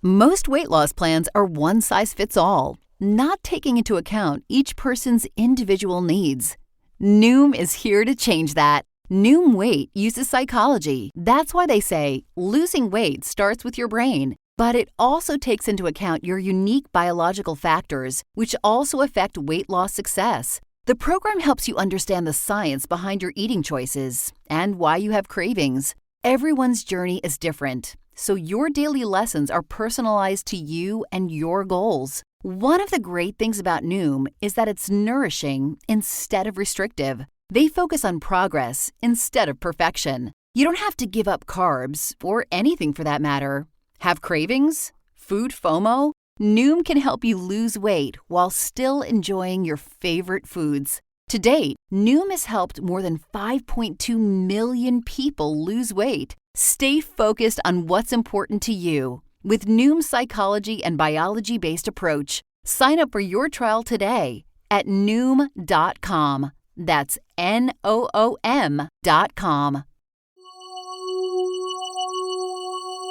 Most weight loss plans are one size fits all, not taking into account each person's individual needs. Noom is here to change that. Noom Weight uses psychology. That's why they say losing weight starts with your brain. But it also takes into account your unique biological factors, which also affect weight loss success. The program helps you understand the science behind your eating choices and why you have cravings. Everyone's journey is different, so your daily lessons are personalized to you and your goals. One of the great things about Noom is that it's nourishing instead of restrictive. They focus on progress instead of perfection. You don't have to give up carbs, or anything for that matter. Have cravings? Food FOMO? Noom can help you lose weight while still enjoying your favorite foods. To date, Noom has helped more than 5.2 million people lose weight. Stay focused on what's important to you with Noom's psychology and biology-based approach. Sign up for your trial today at Noom.com. That's Noom.com.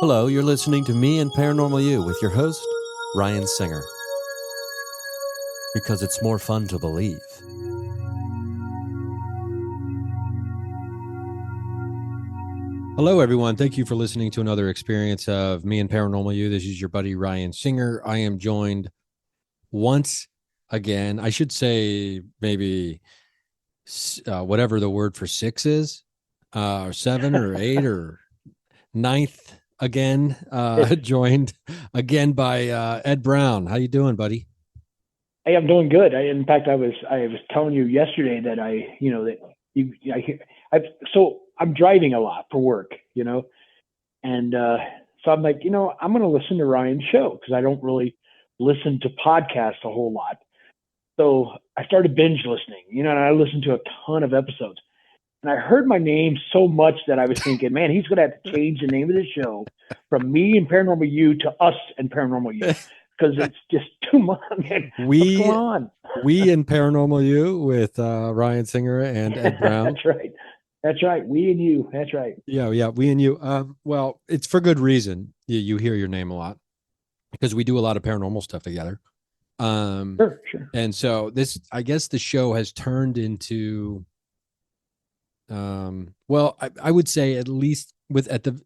Hello, you're listening to Me and Paranormal You with your host, Ryan Singer. Because it's more fun to believe. Hello, everyone. Thank you for listening to another experience of Me and Paranormal You. This is your buddy, Ryan Singer. I am joined once again, I should say maybe whatever the word for 6 is, or 7 or 8 or ninth again, joined again by Ed Brown. How you doing, buddy? Hey, I'm doing good. In fact, I was telling you yesterday that so I'm driving a lot for work, and so I'm like, I'm going to listen to Ryan's show because I don't really listen to podcasts a whole lot. So I started binge listening, and I listened to a ton of episodes. And I heard my name so much that I was thinking, man, he's going to have to change the name of the show from Me and Paranormal You to Us and Paranormal You because it's just too much. Man, what's going on? We and Paranormal You with Ryan Singer and Ed Brown. That's right. We and you. That's right. Yeah. We and you. Well, it's for good reason. You hear your name a lot because we do a lot of paranormal stuff together. Sure. And so I guess the show has turned into, well, I would say at least at the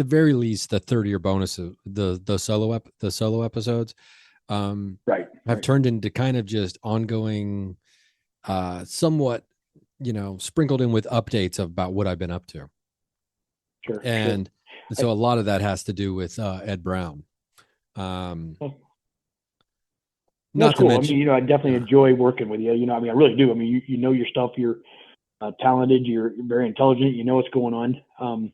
very least, the 30 or bonus of the solo episodes, have turned into kind of just ongoing, somewhat, sprinkled in with updates about what I've been up to. Sure. And so a lot of that has to do with Ed Brown. That's cool. Mention, I definitely enjoy working with you. I really do. You know your stuff. You're talented. You're very intelligent. You know what's going on.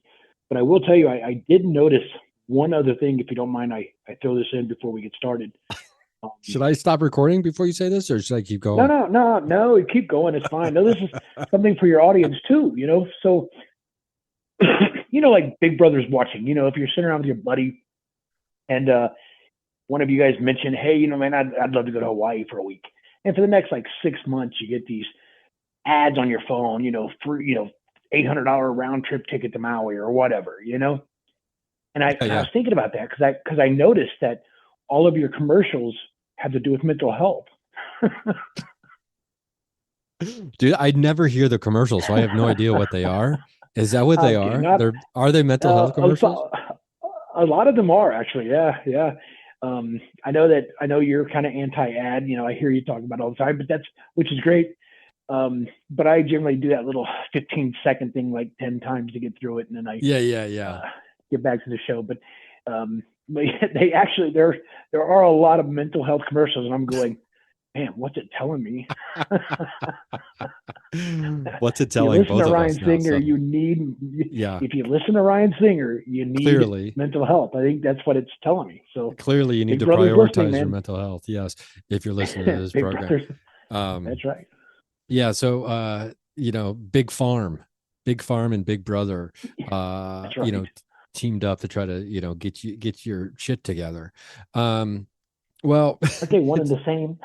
But I will tell you, I did notice one other thing. If you don't mind, I throw this in before we get started. Should I stop recording before you say this, or should I keep going? No. Keep going. It's fine. No, this is something for your audience too. So like Big Brother's watching. If you're sitting around with your buddy, and one of you guys mentioned, hey, man, I'd love to go to Hawaii for a week, and for the next 6 months, you get these ads on your phone, for $800 round trip ticket to Maui or whatever, And I was thinking about that because I noticed that all of your commercials have to do with mental health. Dude, I never hear the commercials, so I have no idea what they are. Is that what they are? Are they mental health commercials? A lot of them are actually. Yeah. I know you're kind of anti-ad. I hear you talk about it all the time, but which is great. But I generally do that little 15-second thing 10 times to get through it, and then I get back to the show. But they actually there are a lot of mental health commercials, and I'm going, man, what's it telling me? What's it telling both of us? If you listen to Ryan Singer, you need clearly mental health. I think that's what it's telling me. So clearly, you need to prioritize your mental health. Yes, if you're listening to this program, that's right. Yeah. So, Big Farm and Big Brother, that's right. teamed up to try to, get your shit together. Well, aren't they one and the same?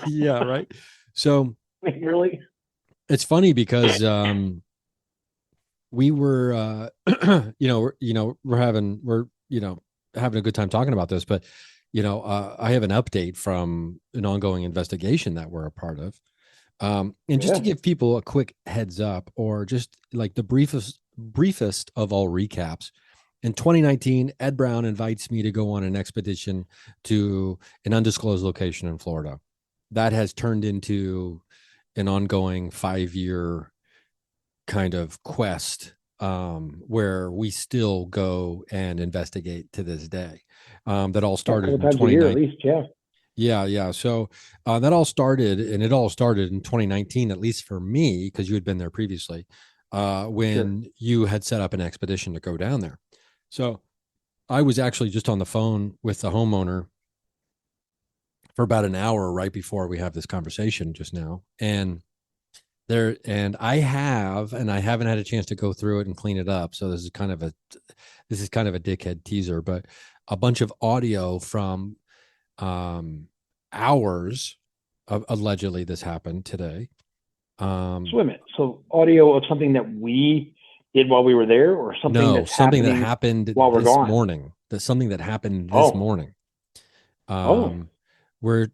Yeah. Right. So really, it's funny because, we were, we're having a good time talking about this, but I have an update from an ongoing investigation that we're a part of. And just to give people a quick heads up, or just like the briefest of all recaps, in 2019, Ed Brown invites me to go on an expedition to an undisclosed location in Florida. That has turned into an ongoing 5-year kind of quest, where we still go and investigate to this day. That all started in 2019. At least, yeah. Yeah. So that all started, and it all started in 2019, at least for me, because you had been there previously, when you had set up an expedition to go down there. So I was actually just on the phone with the homeowner for about an hour right before we have this conversation just now. And I haven't had a chance to go through it and clean it up. So this is kind of a dickhead teaser, but a bunch of audio from hours of, allegedly this happened today. Swim it. So audio of something that we did while we were there, or something that happened while we're gone? Morning. That's something that happened this morning. Where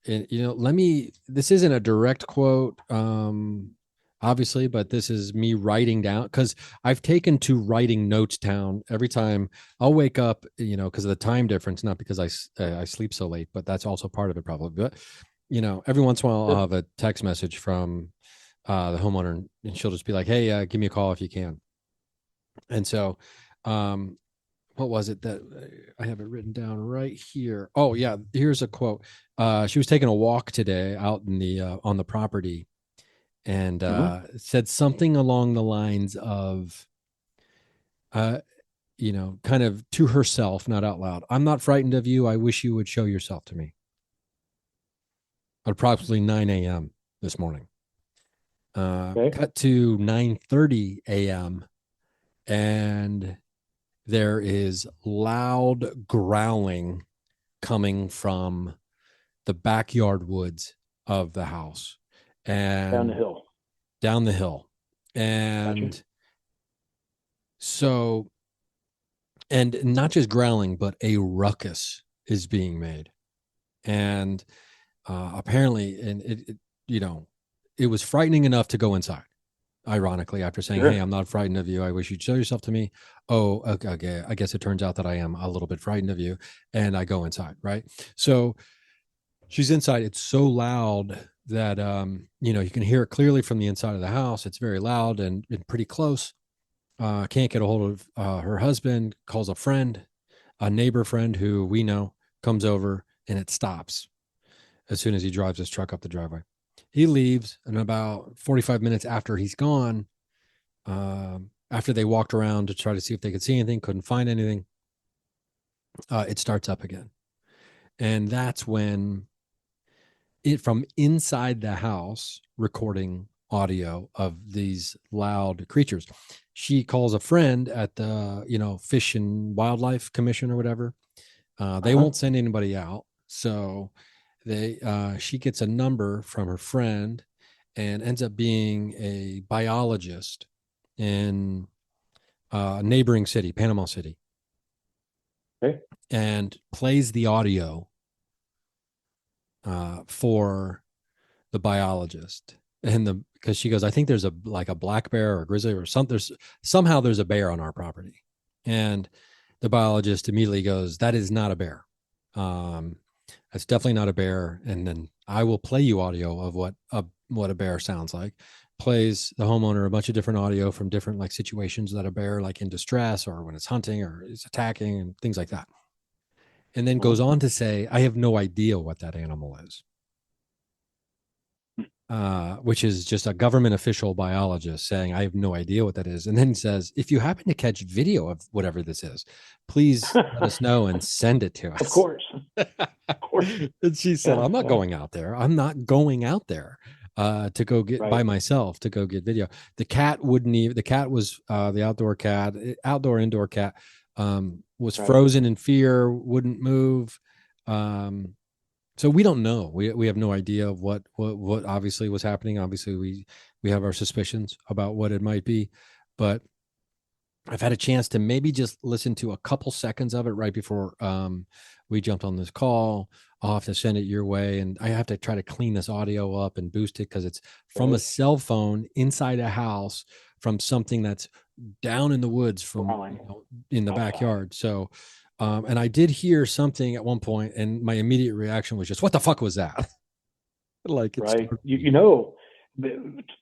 this isn't a direct quote, obviously, but this is me writing down, because I've taken to writing notes down every time I'll wake up, because of the time difference, not because I sleep so late, but that's also part of it probably. But, every once in a while I'll have a text message from the homeowner, and she'll just be like, hey, give me a call if you can. And so, what was it that I have it written down right here? Oh yeah, here's a quote. She was taking a walk today out in the on the property, and said something along the lines of, kind of to herself, not out loud, "I'm not frightened of you. I wish you would show yourself to me." At approximately 9 a.m. this morning. Cut to 9:30 a.m. and there is loud growling coming from the backyard woods of the house, and down the hill. And gotcha. So, and not just growling, but a ruckus is being made. And apparently, and it was frightening enough to go inside. Ironically, after saying, "Hey, I'm not frightened of you. I wish you'd show yourself to me." Oh, okay. I guess it turns out that I am a little bit frightened of you, and I go inside. Right. So she's inside. It's so loud that you can hear it clearly from the inside of the house. It's very loud and pretty close. Can't get a hold of her husband. Calls a friend, a neighbor friend who we know, comes over, and it stops as soon as he drives his truck up the driveway. He leaves, and about 45 minutes after he's gone, after they walked around to try to see if they could see anything, couldn't find anything, it starts up again. And that's when it, from inside the house, recording audio of these loud creatures. She calls a friend at the, Fish and Wildlife Commission or whatever. They won't send anybody out. So she gets a number from her friend and ends up being a biologist in a neighboring city, Panama City. Okay. And plays the audio for the biologist. And because she goes, I think there's a black bear or a grizzly or something. Somehow there's a bear on our property. And the biologist immediately goes, that is not a bear. That's definitely not a bear. And then I will play you audio of what a bear sounds like. Plays the homeowner a bunch of different audio from different situations that a bear, in distress or when it's hunting or is attacking and things like that. And then goes on to say, I have no idea what that animal is. Which is just a government official biologist saying, I have no idea what that is. And then says, if you happen to catch video of whatever this is, please let us know and send it to us. Of course. And she said, I'm not going out there. I'm not going out there to go get by myself to go get video. The cat wouldn't even, the cat was the indoor cat was frozen in fear, wouldn't move. So we don't know. We have no idea of what obviously was happening. Obviously, we have our suspicions about what it might be, but I've had a chance to maybe just listen to a couple seconds of it right before we jumped on this call. I'll have to send it your way, and I have to try to clean this audio up and boost it because it's from a Right. cell phone inside a house from something that's down in the woods from Fine. in the Outside. backyard. So, and I did hear something at one point, and my immediate reaction was just, "What the fuck was that?" Like it Right. started You me. know,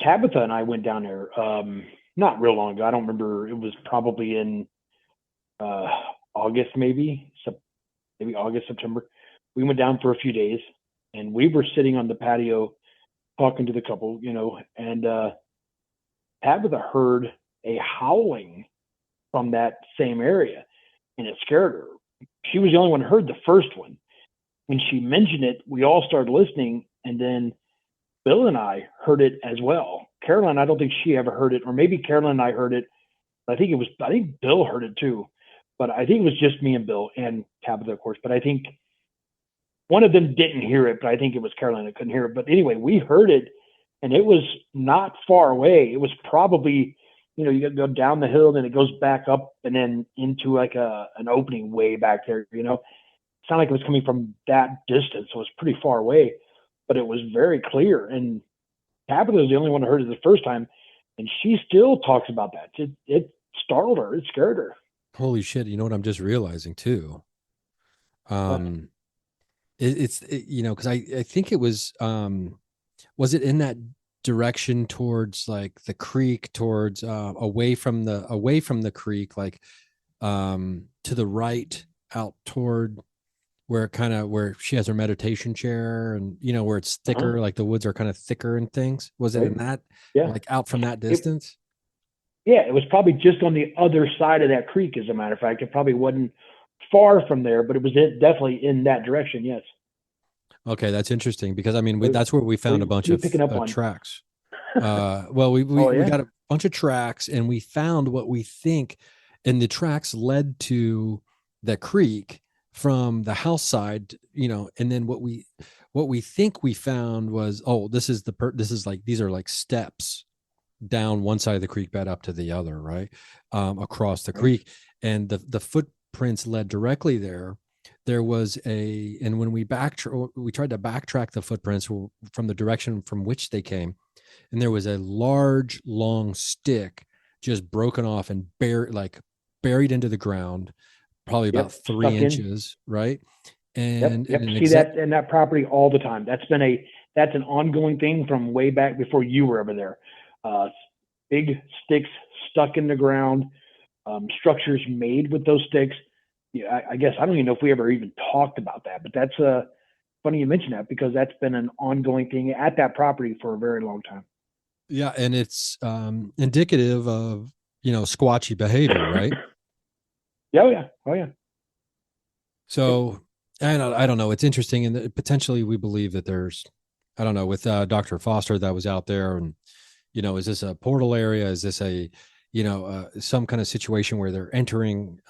Tabitha and I went down there not real long ago. I don't remember. It was probably in uh, August, maybe August, September. We went down for a few days, and we were sitting on the patio talking to the couple, and Tabitha heard a howling from that same area, and it scared her. She was the only one who heard the first one. When she mentioned it, we all started listening, and then Bill and I heard it as well. Caroline, I don't think she ever heard it, or maybe Caroline and I heard it. I think Bill heard it too, but I think it was just me and Bill and Tabitha, of course. But I think one of them didn't hear it, but I think it was Caroline that couldn't hear it. But anyway, we heard it, and it was not far away. It was probably, you go down the hill, then it goes back up, and then into like an opening way back there. It sounded like it was coming from that distance, so it was pretty far away, but it was very clear. And Tabitha was the only one who heard it the first time, and she still talks about that. It startled her. It scared her. Holy shit! You know what I'm just realizing too. But Um, because I think it was it in that direction towards like the creek, towards away from the creek, like to the right, out toward where she has her meditation chair, and where it's uh-huh, thicker, like the woods are kind of thicker and things. Was it right, in that, yeah, like out from that it distance? yeah, it was probably just on the other side of that creek. As a matter of fact, it probably wasn't far from there, but it was definitely in that direction. Yes. Okay, that's interesting because I mean What, that's where we what, are, found a you, what bunch are you of picking up on? tracks. Well, we, we Oh we yeah. got a bunch of tracks, and we found what we think, and the tracks led to the creek from the house side, and then what we think we found was, oh, this is like, these are like steps down one side of the creek bed up to the other, right, across the Right. creek, and the footprints led directly there. There was and when we tried to backtrack the footprints from the direction from which they came, and there was a large long stick just broken off and buried into the ground, probably about Yep. three Stuck in. inches, right? Yep. And Yep. an See exact that in that property all the time. That's an ongoing thing from way back before you were ever there. Uh, Big sticks stuck in the ground, structures made with those sticks. Yeah, I guess I don't even know if we ever even talked about that, but that's funny you mention that because that's been an ongoing thing at that property for a very long time. Yeah, and it's indicative of squatchy behavior, right? Yeah, oh yeah, oh yeah. Yep. So I don't know. It's interesting, and potentially we believe that there's, I don't know, with Dr. Foster that was out there, and is this a portal area? Is this a some kind of situation where they're entering?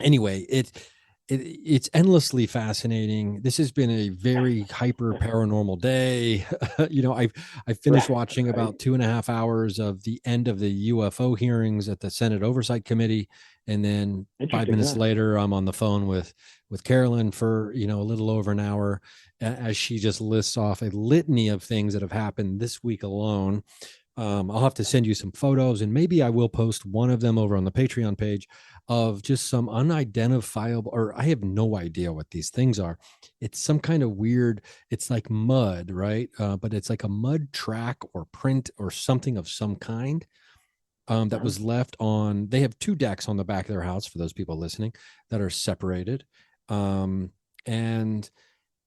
Anyway, it's endlessly fascinating. This has been a very hyper paranormal day. I finished Right, watching right. about 2.5 hours of the end of the UFO hearings at the Senate Oversight Committee, and then five Interesting, minutes huh? later, I'm on the phone with Carolyn for a little over an hour, as she just lists off a litany of things that have happened this week alone. I'll have to send you some photos, and maybe I will post one of them over on the Patreon page of just some unidentifiable, or I have no idea what these things are. It's some kind of weird, it's like mud, right? But it's like a mud track or print or something of some kind, that Uh-huh. was left on. They have two decks on the back of their house, for those people listening, that are separated. And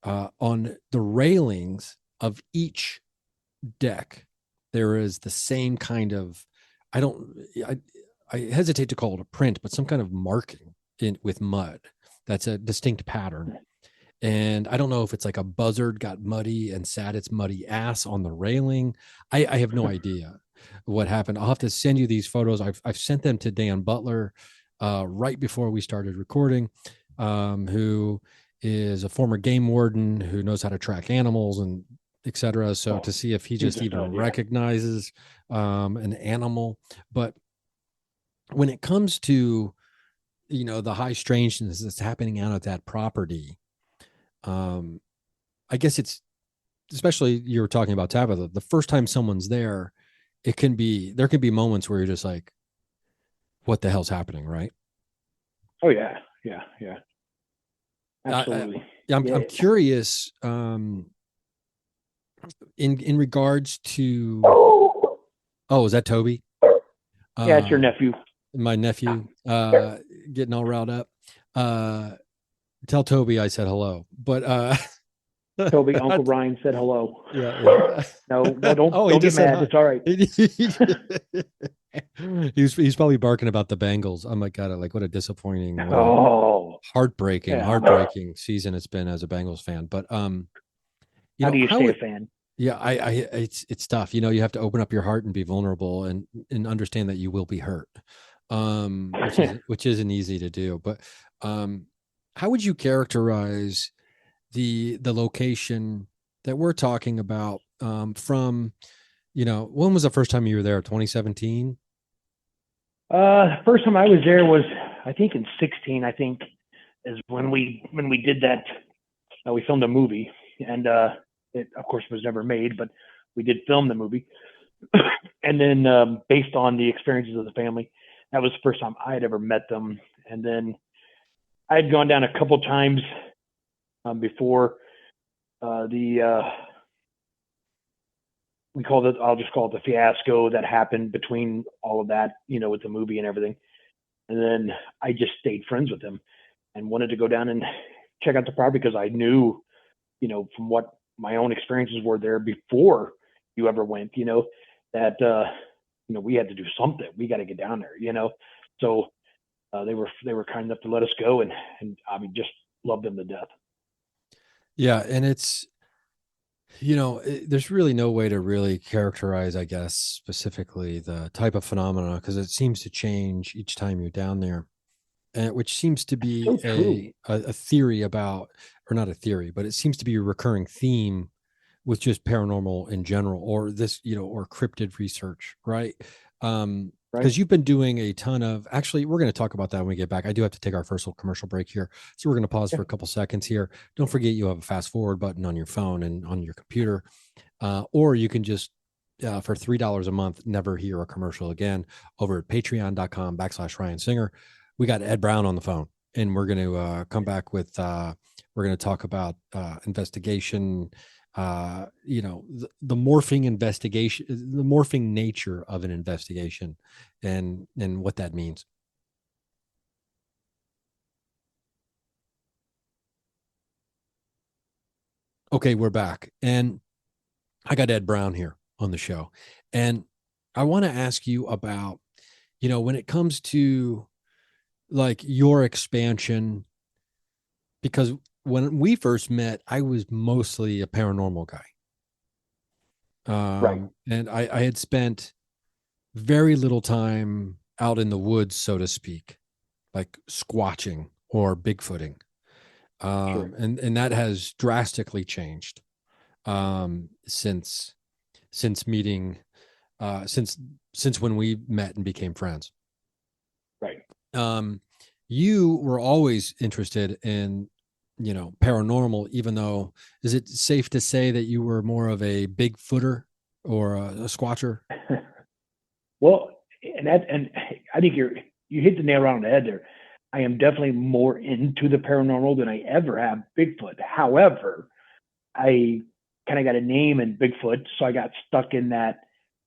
on the railings of each deck, there is the same kind of, I don't, I, I hesitate to call it a print, but some kind of marking with mud. That's a distinct pattern. And I don't know if it's like a buzzard got muddy and sat its muddy ass on the railing. I have no idea what happened. I'll have to send you these photos. I've sent them to Dan Butler right before we started recording, who is a former game warden who knows how to track animals and etc. So Oh, to see if he he's just a even stud, yeah. recognizes an animal. But when it comes to, the high strangeness that's happening out at that property, I guess it's, especially you were talking about Tabitha, the first time someone's there, there can be moments where you're just like, what the hell's happening, right? Oh yeah, yeah, yeah, I, absolutely. I'm Yeah, curious, in regards to, oh, is that Toby? yeah, it's your Uh, nephew. my nephew, getting all riled up. Uh, Tell Toby I said hello, but, Toby, Uncle Ryan said hello. yeah, yeah. No, no, Oh, he don't get just said mad. hi. It's all right. He's probably barking about the Bengals. Oh my God. Like, what a disappointing, what a Oh, yeah. heartbreaking season it's been as a Bengals fan. But, How do you how stay a it, fan? yeah, it's tough. You have to open up your heart and be vulnerable and understand that you will be hurt. Which isn't easy to do. But, um, how would you characterize the location that we're talking about, from, when was the first time you were there? 2017? First time I was there was, I think, in 16. I think is when we did that. We filmed a movie, and it of course was never made, but we did film the movie. And then, based on the experiences of the family, that was the first time I had ever met them. And then I had gone down a couple times, before, the we called it, I'll just call it the fiasco that happened between all of that, with the movie and everything. And then I just stayed friends with them and wanted to go down and check out the property because I knew, from what my own experiences were there before you ever went, that, we had to do something. We got to get down there. So, they were kind enough to let us go, and I mean, just loved them to death. Yeah. And it's, there's really no way to really characterize, I guess, specifically the type of phenomena, because it seems to change each time you're down there. And which seems to be So true. a theory about, or not a theory, but it seems to be a recurring theme with just paranormal in general, or this, or cryptid research, right? Right. Because you've been doing a ton of, actually, we're going to talk about that when we get back. I do have to take our first little commercial break here. So we're going to pause Yeah. for a couple seconds here. Don't forget you have a fast forward button on your phone and on your computer. Or you can just, for $3 a month, never hear a commercial again over at patreon.com/Ryan Singer. We got Ed Brown on the phone, and we're going to come back with, we're going to talk about investigation, the morphing investigation, the morphing nature of an investigation, and what that means. Okay, we're back, and I got Ed Brown here on the show, and I want to ask you about, when it comes to like your expansion, because when we first met, I was mostly a paranormal guy. Right. And I had spent very little time out in the woods, so to speak, like squatching or Bigfooting. Sure. And that has drastically changed, since meeting, since when we met and became friends. Right. Um, you were always interested in, paranormal, even though, is it safe to say that you were more of a Bigfooter or a squatcher? Well, and I think you hit the nail on the head there. I am definitely more into the paranormal than I ever have Bigfoot. However, I kind of got a name in Bigfoot, so I got stuck in that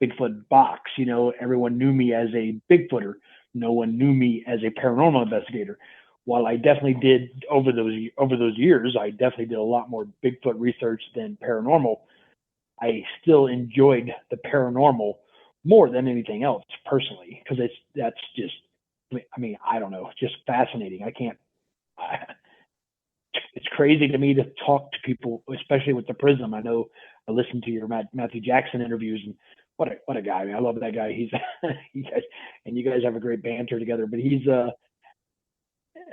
Bigfoot box. Everyone knew me as a Bigfooter. No one knew me as a paranormal investigator. While I definitely did over those years, I definitely did a lot more Bigfoot research than paranormal. I still enjoyed the paranormal more than anything else personally because that's just, I mean, I don't know, it's just fascinating. I can't. I, it's crazy to me to talk to people, especially with the Prism. I know I listened to your Matthew Jackson interviews, and what a guy. I mean, I love that guy. He's you guys have a great banter together. But he's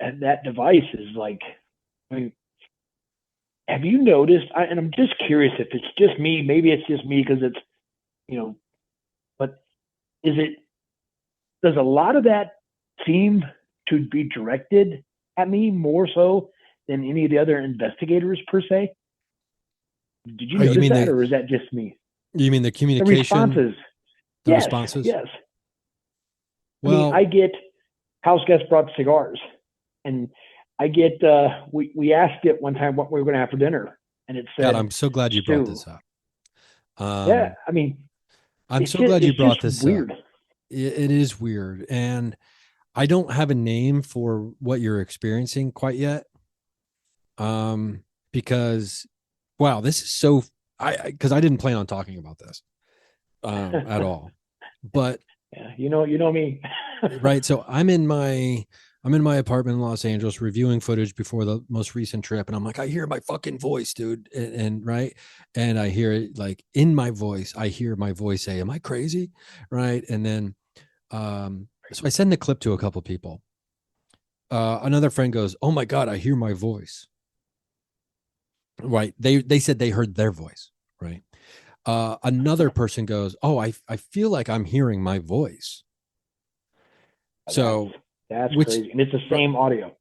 and that device is like, I mean, have you noticed? And I'm just curious if it's just me. Maybe it's just me because it's, but is it, does a lot of that seem to be directed at me more so than any of the other investigators per se. Did you Oh, notice that, or is that just me? you mean the The communication, responses. the Yes, responses? yes. I mean, Well, I get house guests brought cigars, and I get we asked it one time what we were going to have for dinner, and it God, said I'm so glad you brought stew. this up. Yeah, I mean, I'm so glad you it's brought just this up. weird. It is weird. And I don't have a name for what you're experiencing quite yet. Because wow, this is so because I didn't plan on talking about this at all. But Yeah, you know me. right, so I'm in my apartment in Los Angeles reviewing footage before the most recent trip, and I'm like, I hear my fucking voice, dude, and right, and I hear it like in my voice. I hear my voice say, "Am I crazy?" Right, and then so I send the clip to a couple people. Another friend goes, "Oh my god, I hear my voice." Right, they said they heard their voice. Right, another person goes, "Oh, I feel like I'm hearing my voice." That's So, that's which crazy, and it's the same audio.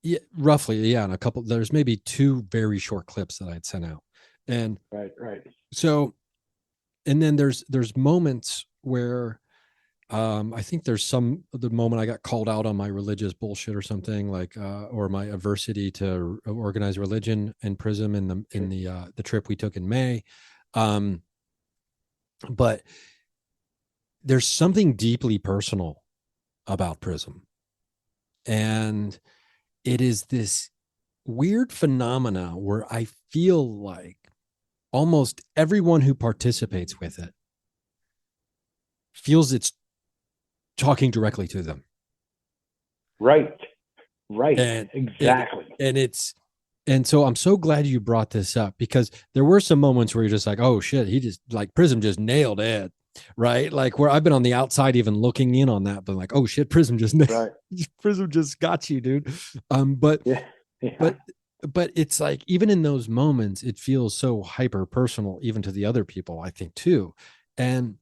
yeah, roughly, yeah, and a couple. There's maybe two very short clips that I'd sent out, and Right, right. so, and then there's moments where I think there's the moment I got called out on my religious bullshit or something like or my aversity to organized religion in Prism in Sure. the trip we took in May. Um, but there's something deeply personal about Prism, and it is this weird phenomena where I feel like almost everyone who participates with it feels it's talking directly to them. Right, right, And and exactly. and it's and so I'm so glad you brought this up because there were some moments where you're just like, oh shit, he just like Prism just nailed it. Right. Like where I've been on the outside even looking in on that, but like, oh shit, Prism just Right. Prism just got you, dude. But Yeah, yeah. but but it's like even in those moments it feels so hyper personal even to the other people I think too, and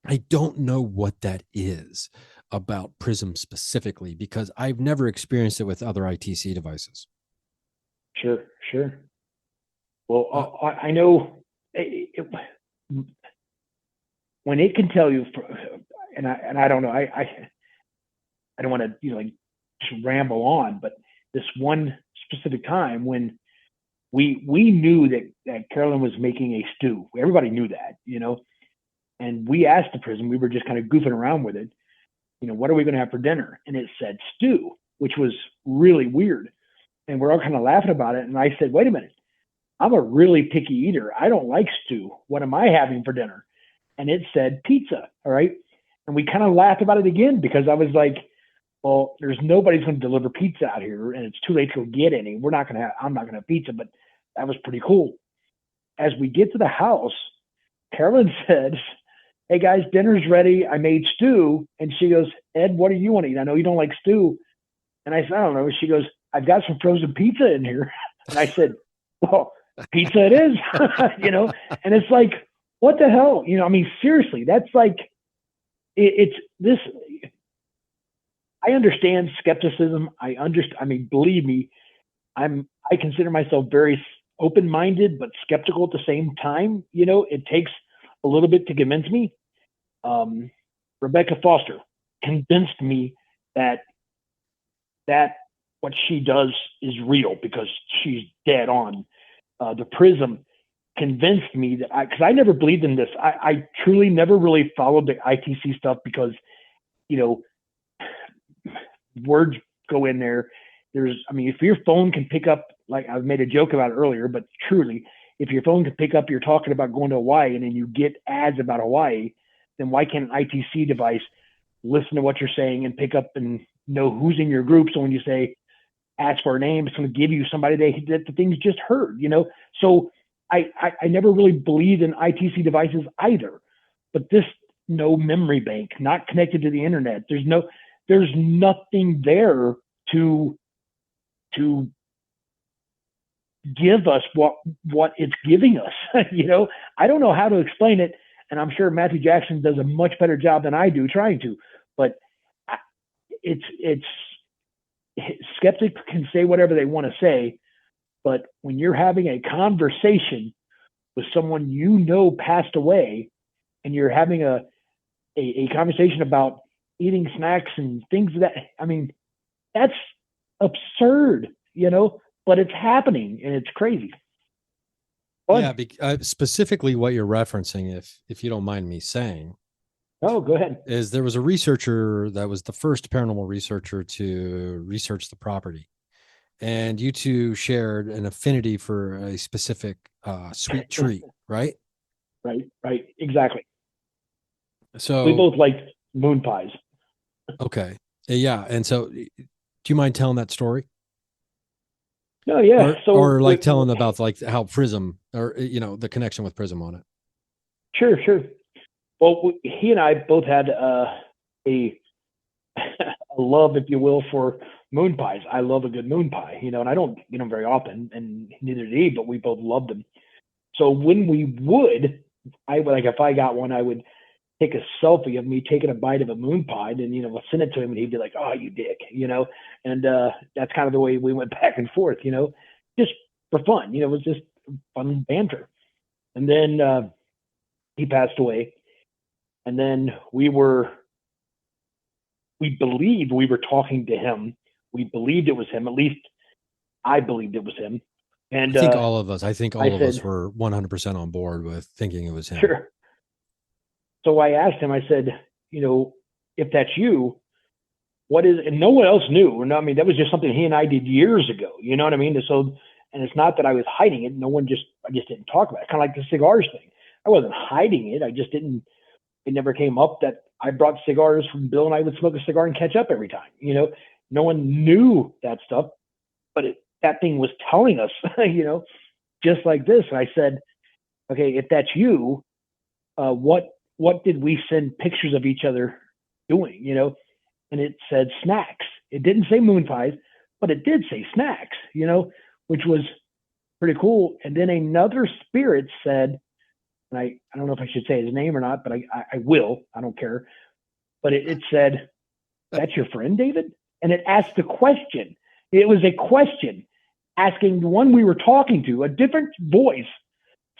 I don't know what that is about Prism specifically because I've never experienced it with other ITC devices. Sure, sure. Well, uh, I know when it can tell you, and I don't know, I don't want to like just ramble on, but this one specific time when we knew that Carolyn was making a stew. Everybody knew that, and we asked the prison. We were just kind of goofing around with it. What are we going to have for dinner? And it said stew, which was really weird. And we're all kind of laughing about it. And I said, wait a minute, I'm a really picky eater. I don't like stew. What am I having for dinner? And it said pizza. All right. And we kind of laughed about it again because I was like, well, there's nobody's going to deliver pizza out here and it's too late to get any. I'm not going to have pizza, but that was pretty cool. As we get to the house, Carolyn said, hey guys, dinner's ready. I made stew. And she goes, Ed, what do you want to eat? I know you don't like stew. And I said, I don't know. She goes, I've got some frozen pizza in here. And I said, well, pizza it is, and it's like, what the hell? I mean, seriously, that's like, it's this, I understand skepticism. I mean, believe me, I consider myself very open-minded, but skeptical at the same time. It takes a little bit to convince me. Rebecca Foster convinced me that what she does is real because she's dead on. The Prism convinced me that because I never believed in this. I truly never really followed the ITC stuff because, words go in there. If your phone can pick up, like I've made a joke about it earlier, but truly, if your phone can pick up, you're talking about going to Hawaii and then you get ads about Hawaii, then why can't an ITC device listen to what you're saying and pick up and know who's in your group? So when you say, ask for a name, it's going to give you somebody that the thing's just heard, So I never really believed in ITC devices either. But this no memory bank, not connected to the internet. There's nothing there to give us what it's giving us. I don't know how to explain it, and I'm sure Matthew Jackson does a much better job than I do trying to. But it's skeptics can say whatever they want to say, but when you're having a conversation with someone passed away, and you're having a conversation about eating snacks and things that's absurd, but it's happening and it's crazy. Fun. Yeah, specifically what you're referencing, if you don't mind me saying. Oh, go ahead. Is there was a researcher that was the first paranormal researcher to research the property, and you two shared an affinity for a specific sweet treat, right? Right, exactly. So we both liked moon pies. Okay, yeah, and so do you mind telling that story? No, yeah. Or like telling about like how Prism, or the connection with Prism on it. Sure. Well, he and I both had a love, if you will, for moon pies. I love a good moon pie, and I don't get them very often, and neither did he, but we both loved them. So when we would, if I got one, I would take a selfie of me taking a bite of a moon pie, and send it to him, and he'd be like, "Oh, you dick," and that's kind of the way we went back and forth, just for fun. It was just fun banter. And then he passed away, and then we believed we were talking to him. We believed it was him. At least I believed it was him. And I think all of us were 100% on board with thinking it was him. Sure. So I asked him, I said, if that's you, what is, and no one else knew. That was just something he and I did years ago. You know what I mean? So, and it's not that I was hiding it. I just didn't talk about it. Kind of like the cigars thing. I wasn't hiding it. It never came up that I brought cigars from Bill, and I would smoke a cigar and catch up every time. No one knew that stuff, but that thing was telling us, just like this. And I said, okay, if that's you, what did we send pictures of each other doing, And it said snacks. It didn't say moon pies, but it did say snacks, which was pretty cool. And then another spirit said, and I don't know if I should say his name or not, but I will. I don't care. But it said, "That's your friend, David?" And it asked a question. It was a question asking the one we were talking to, a different voice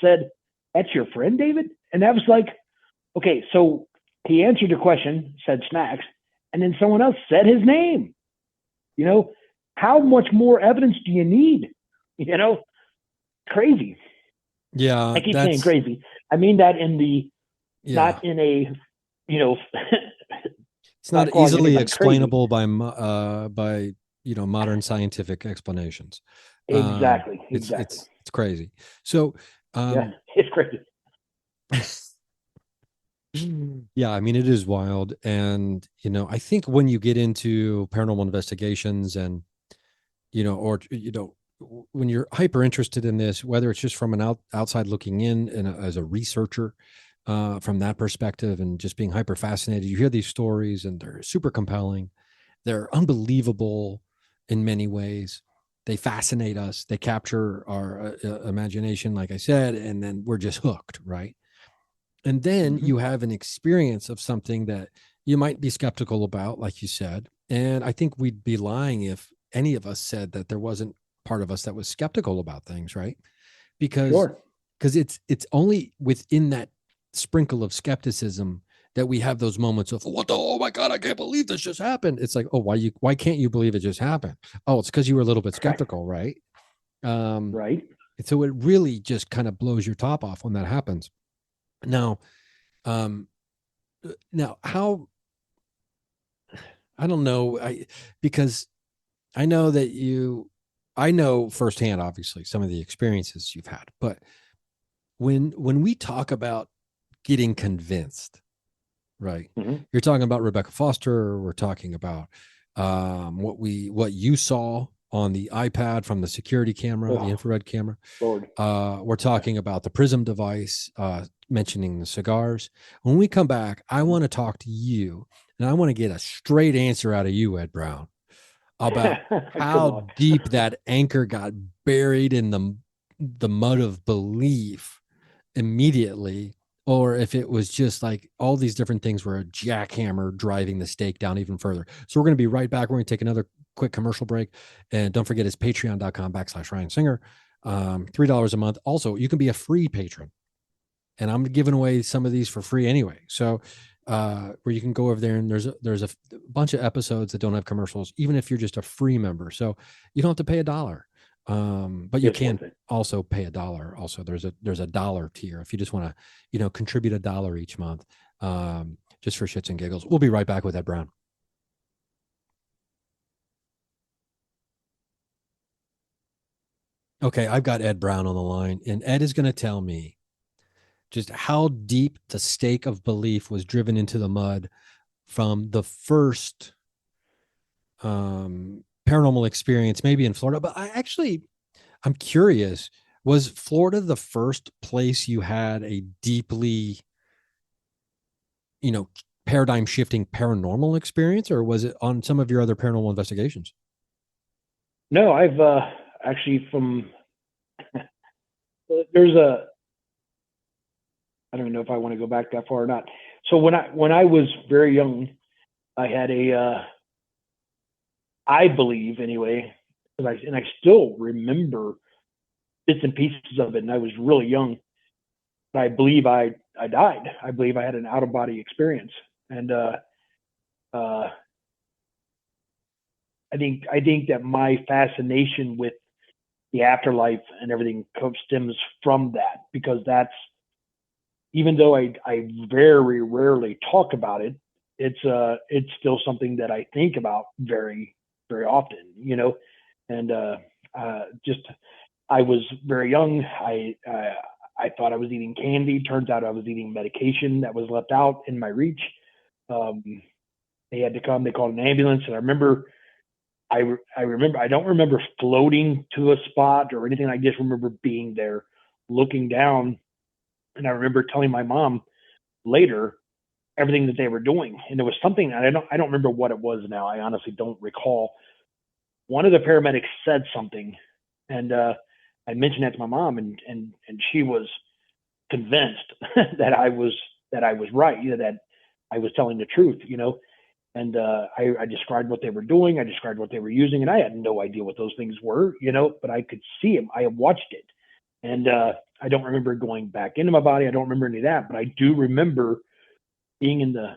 said, "That's your friend, David?" And that was like, okay, so he answered the question, said snacks, and then someone else said his name. How much more evidence do you need? Crazy. Yeah, I keep saying crazy. I mean that in the, not in a, it's not easily explainable by modern scientific explanations. Exactly. It's crazy. So yeah, it's crazy. Yeah, it is wild. And I think when you get into paranormal investigations and when you're hyper interested in this, whether it's just from an outside looking in and as a researcher, from that perspective, and just being hyper fascinated, you hear these stories and they're super compelling. They're unbelievable in many ways. They fascinate us. They capture our imagination, like I said, and then we're just hooked, right? And then you have an experience of something that you might be skeptical about, like you said. And I think we'd be lying if any of us said that there wasn't part of us that was skeptical about things, right? Because it's only within that sprinkle of skepticism that we have those moments of, oh my God, I can't believe this just happened. It's like, oh, why can't you believe it just happened? Oh, it's because you were a little bit skeptical, right? Right. And so it really just kind of blows your top off when that happens. Now how, I don't know, because I know that I know firsthand, obviously, some of the experiences you've had, but when we talk about getting convinced, right? You're talking about Rebecca Foster. We're talking about what you saw on the iPad from the security camera, the infrared camera. Lord. We're talking about the Prism device, mentioning the cigars. When we come back, I want to talk to you, and I want to get a straight answer out of you, Ed Brown, about how deep that anchor got buried in the mud of belief immediately or if it was just like all these different things were a jackhammer driving the stake down even further. So we're going to be right back. We're going to take another quick commercial break. And don't forget, it's patreon.com/Ryan Singer. $3 a month. Also, you can be a free patron. And I'm giving away some of these for free anyway. So where you can go over there and there's a bunch of episodes that don't have commercials, even if you're just a free member. So you don't have to pay $1. But you can also pay $1. Also, there's a dollar tier if you just want to, contribute $1 each month, just for shits and giggles. We'll be right back with Ed Brown. Okay, I've got Ed Brown on the line, and Ed is going to tell me just how deep the stake of belief was driven into the mud from the first paranormal experience, maybe in Florida. But I'm curious, was Florida the first place you had a deeply, paradigm shifting paranormal experience, or was it on some of your other paranormal investigations? No, I've actually there's a, I don't even know if I want to go back that far or not. So when I was very young, I had I believe anyway, and I still remember bits and pieces of it, and I was really young. But I believe I died. I believe I had an out of body experience, and I think that my fascination with the afterlife and everything stems from that, because that's, even though I very rarely talk about it, it's still something that I think about very, very often, and just, I was very young. I thought I was eating candy. Turns out I was eating medication that was left out in my reach. They had to come. They called an ambulance, and I remember. I don't remember floating to a spot or anything. I just remember being there, looking down, and I remember telling my mom later everything that they were doing. And there was something, I don't remember what it was now. I honestly don't recall. One of the paramedics said something, and I mentioned that to my mom, and she was convinced that I was right, that I was telling the truth, And I described what they were doing. I described what they were using, and I had no idea what those things were, but I could see them. I watched it, and I don't remember going back into my body. I don't remember any of that, but I do remember being in the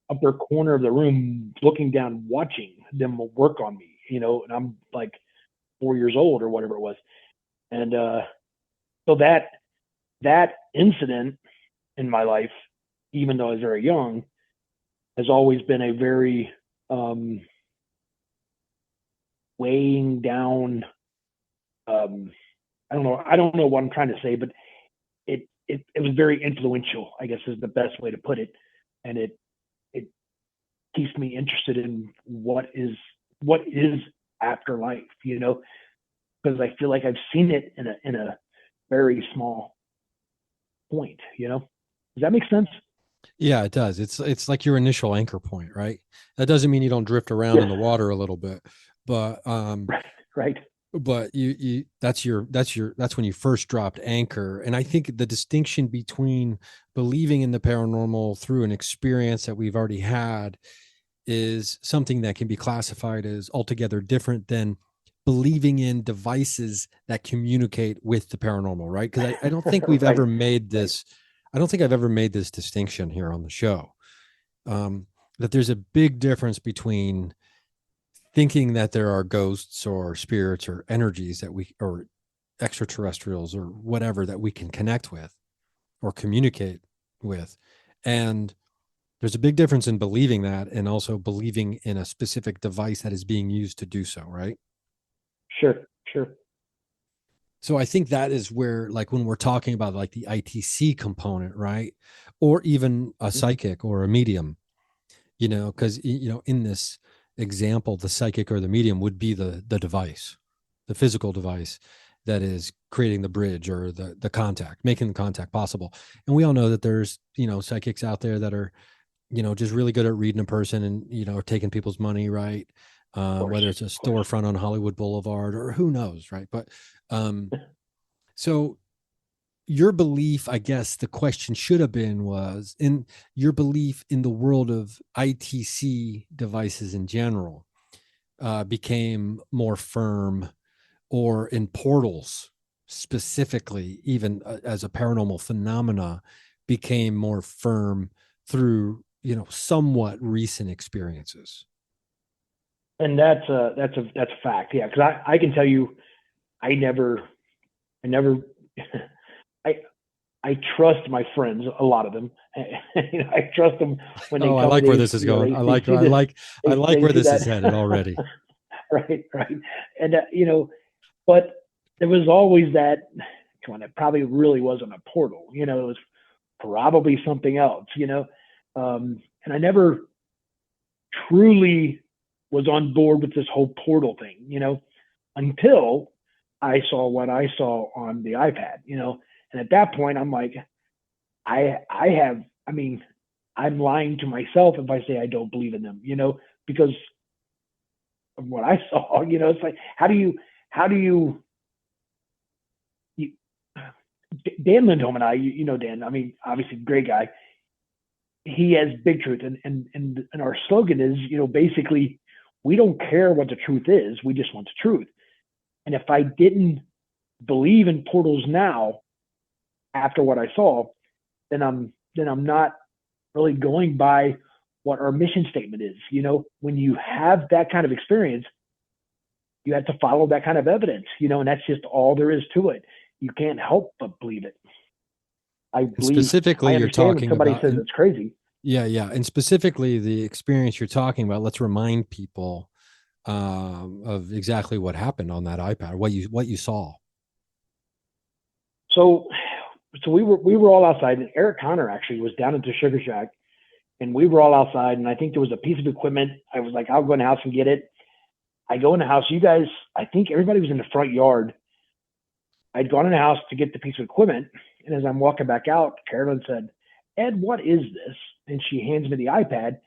upper corner of the room, looking down, watching them work on me, and I'm like 4 years old or whatever it was. And so that incident in my life, even though I was very young, has always been a very weighing down. I don't know what I'm trying to say, but it was very influential, I guess, is the best way to put it. And it keeps me interested in what is afterlife, because I feel like I've seen it in a very small point. Does that make sense? Yeah, it does. It's like your initial anchor point, right? That doesn't mean you don't drift around in the water a little bit, but right. But that's when you first dropped anchor. And I think the distinction between believing in the paranormal through an experience that we've already had is something that can be classified as altogether different than believing in devices that communicate with the paranormal, right? Because I don't think we've ever made this. I don't think I've ever made this distinction here on the show. That there's a big difference between thinking that there are ghosts or spirits or energies or extraterrestrials or whatever that we can connect with or communicate with. And there's a big difference in believing that and also believing in a specific device that is being used to do so, right? Sure. So I think that is where, like, when we're talking about like the ITC component, right? Or even a psychic or a medium, because, in this example, the psychic or the medium would be the device, the physical device that is creating the bridge or the contact, making the contact possible. And we all know that there's, psychics out there that are, just really good at reading a person and, taking people's money, right? Whether it's a storefront on Hollywood Boulevard or who knows, right? But so your belief, I guess the question should have been, was in your belief in the world of ITC devices in general became more firm, or in portals specifically, even as a paranormal phenomena, became more firm through, somewhat recent experiences. And that's a fact. Yeah. Cause I can tell you, I never, I, I trust my friends, a lot of them. I trust them when they Oh, I tell me like where this is going. they see this, I like they where see this that. is headed already. Right. And, but there was always that, come on, it probably really wasn't a portal, it was probably something else, and I never truly was on board with this whole portal thing, until I saw what I saw on the iPad, and at that point I'm like, I mean, I'm lying to myself if I say I don't believe in them, because of what I saw, it's like, how do you, Dan Lindholm and I, Dan, I mean, obviously great guy. He has big truth. And our slogan is, basically, we don't care what the truth is. We just want the truth. And if I didn't believe in portals now, after what I saw, then I'm not really going by what our mission statement is. When you have that kind of experience, you have to follow that kind of evidence, and that's just all there is to it. You can't help but believe it. I Specifically, you're talking when somebody about, says it's crazy. Yeah. And specifically the experience you're talking about, let's remind people of exactly what happened on that iPad, what you saw. So we were all outside, and Eric Connor actually was down at the Sugar Shack, and we were all outside, and I think there was a piece of equipment. I was like, I'll go in the house and get it. I go in the house. You guys, I think everybody was in the front yard. I'd gone in the house to get the piece of equipment, and as I'm walking back out, Carolyn said, "Ed, what is this?" And she hands me the iPad.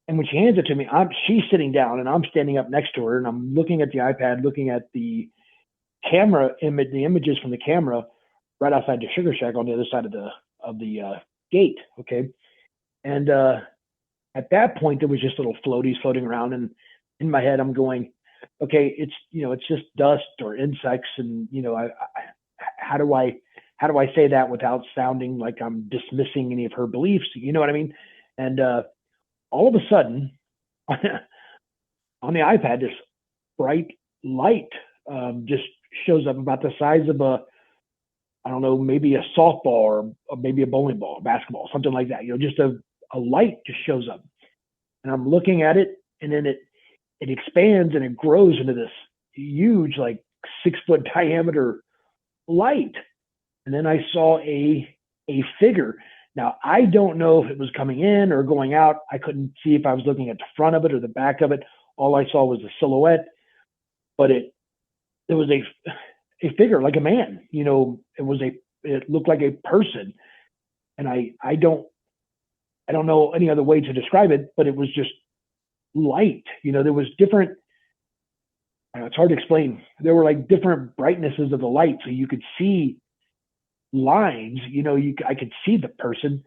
And when she hands it to me, she's sitting down, and I'm standing up next to her, and I'm looking at the iPad, looking at the camera image, the images from the camera right outside the Sugar Shack on the other side of the gate. Okay. And at that point, there was just little floaties floating around, and in my head, I'm going, okay, it's just dust or insects, and how do I say that without sounding like I'm dismissing any of her beliefs? You know what I mean? And all of a sudden, on the iPad, this bright light just shows up about the size of I don't know, maybe a softball or maybe a bowling ball, a basketball, something like that. Just a light just shows up. And I'm looking at it, and then it expands and it grows into this huge, like 6-foot diameter light. And then I saw a figure. Now, I don't know if it was coming in or going out. I couldn't see if I was looking at the front of it or the back of it. All I saw was a silhouette, but it was a figure, like a man. It looked like a person. And I don't know any other way to describe it, but it was just light. There was different, it's hard to explain. There were like different brightnesses of the light, so you could see lines. I could see the person,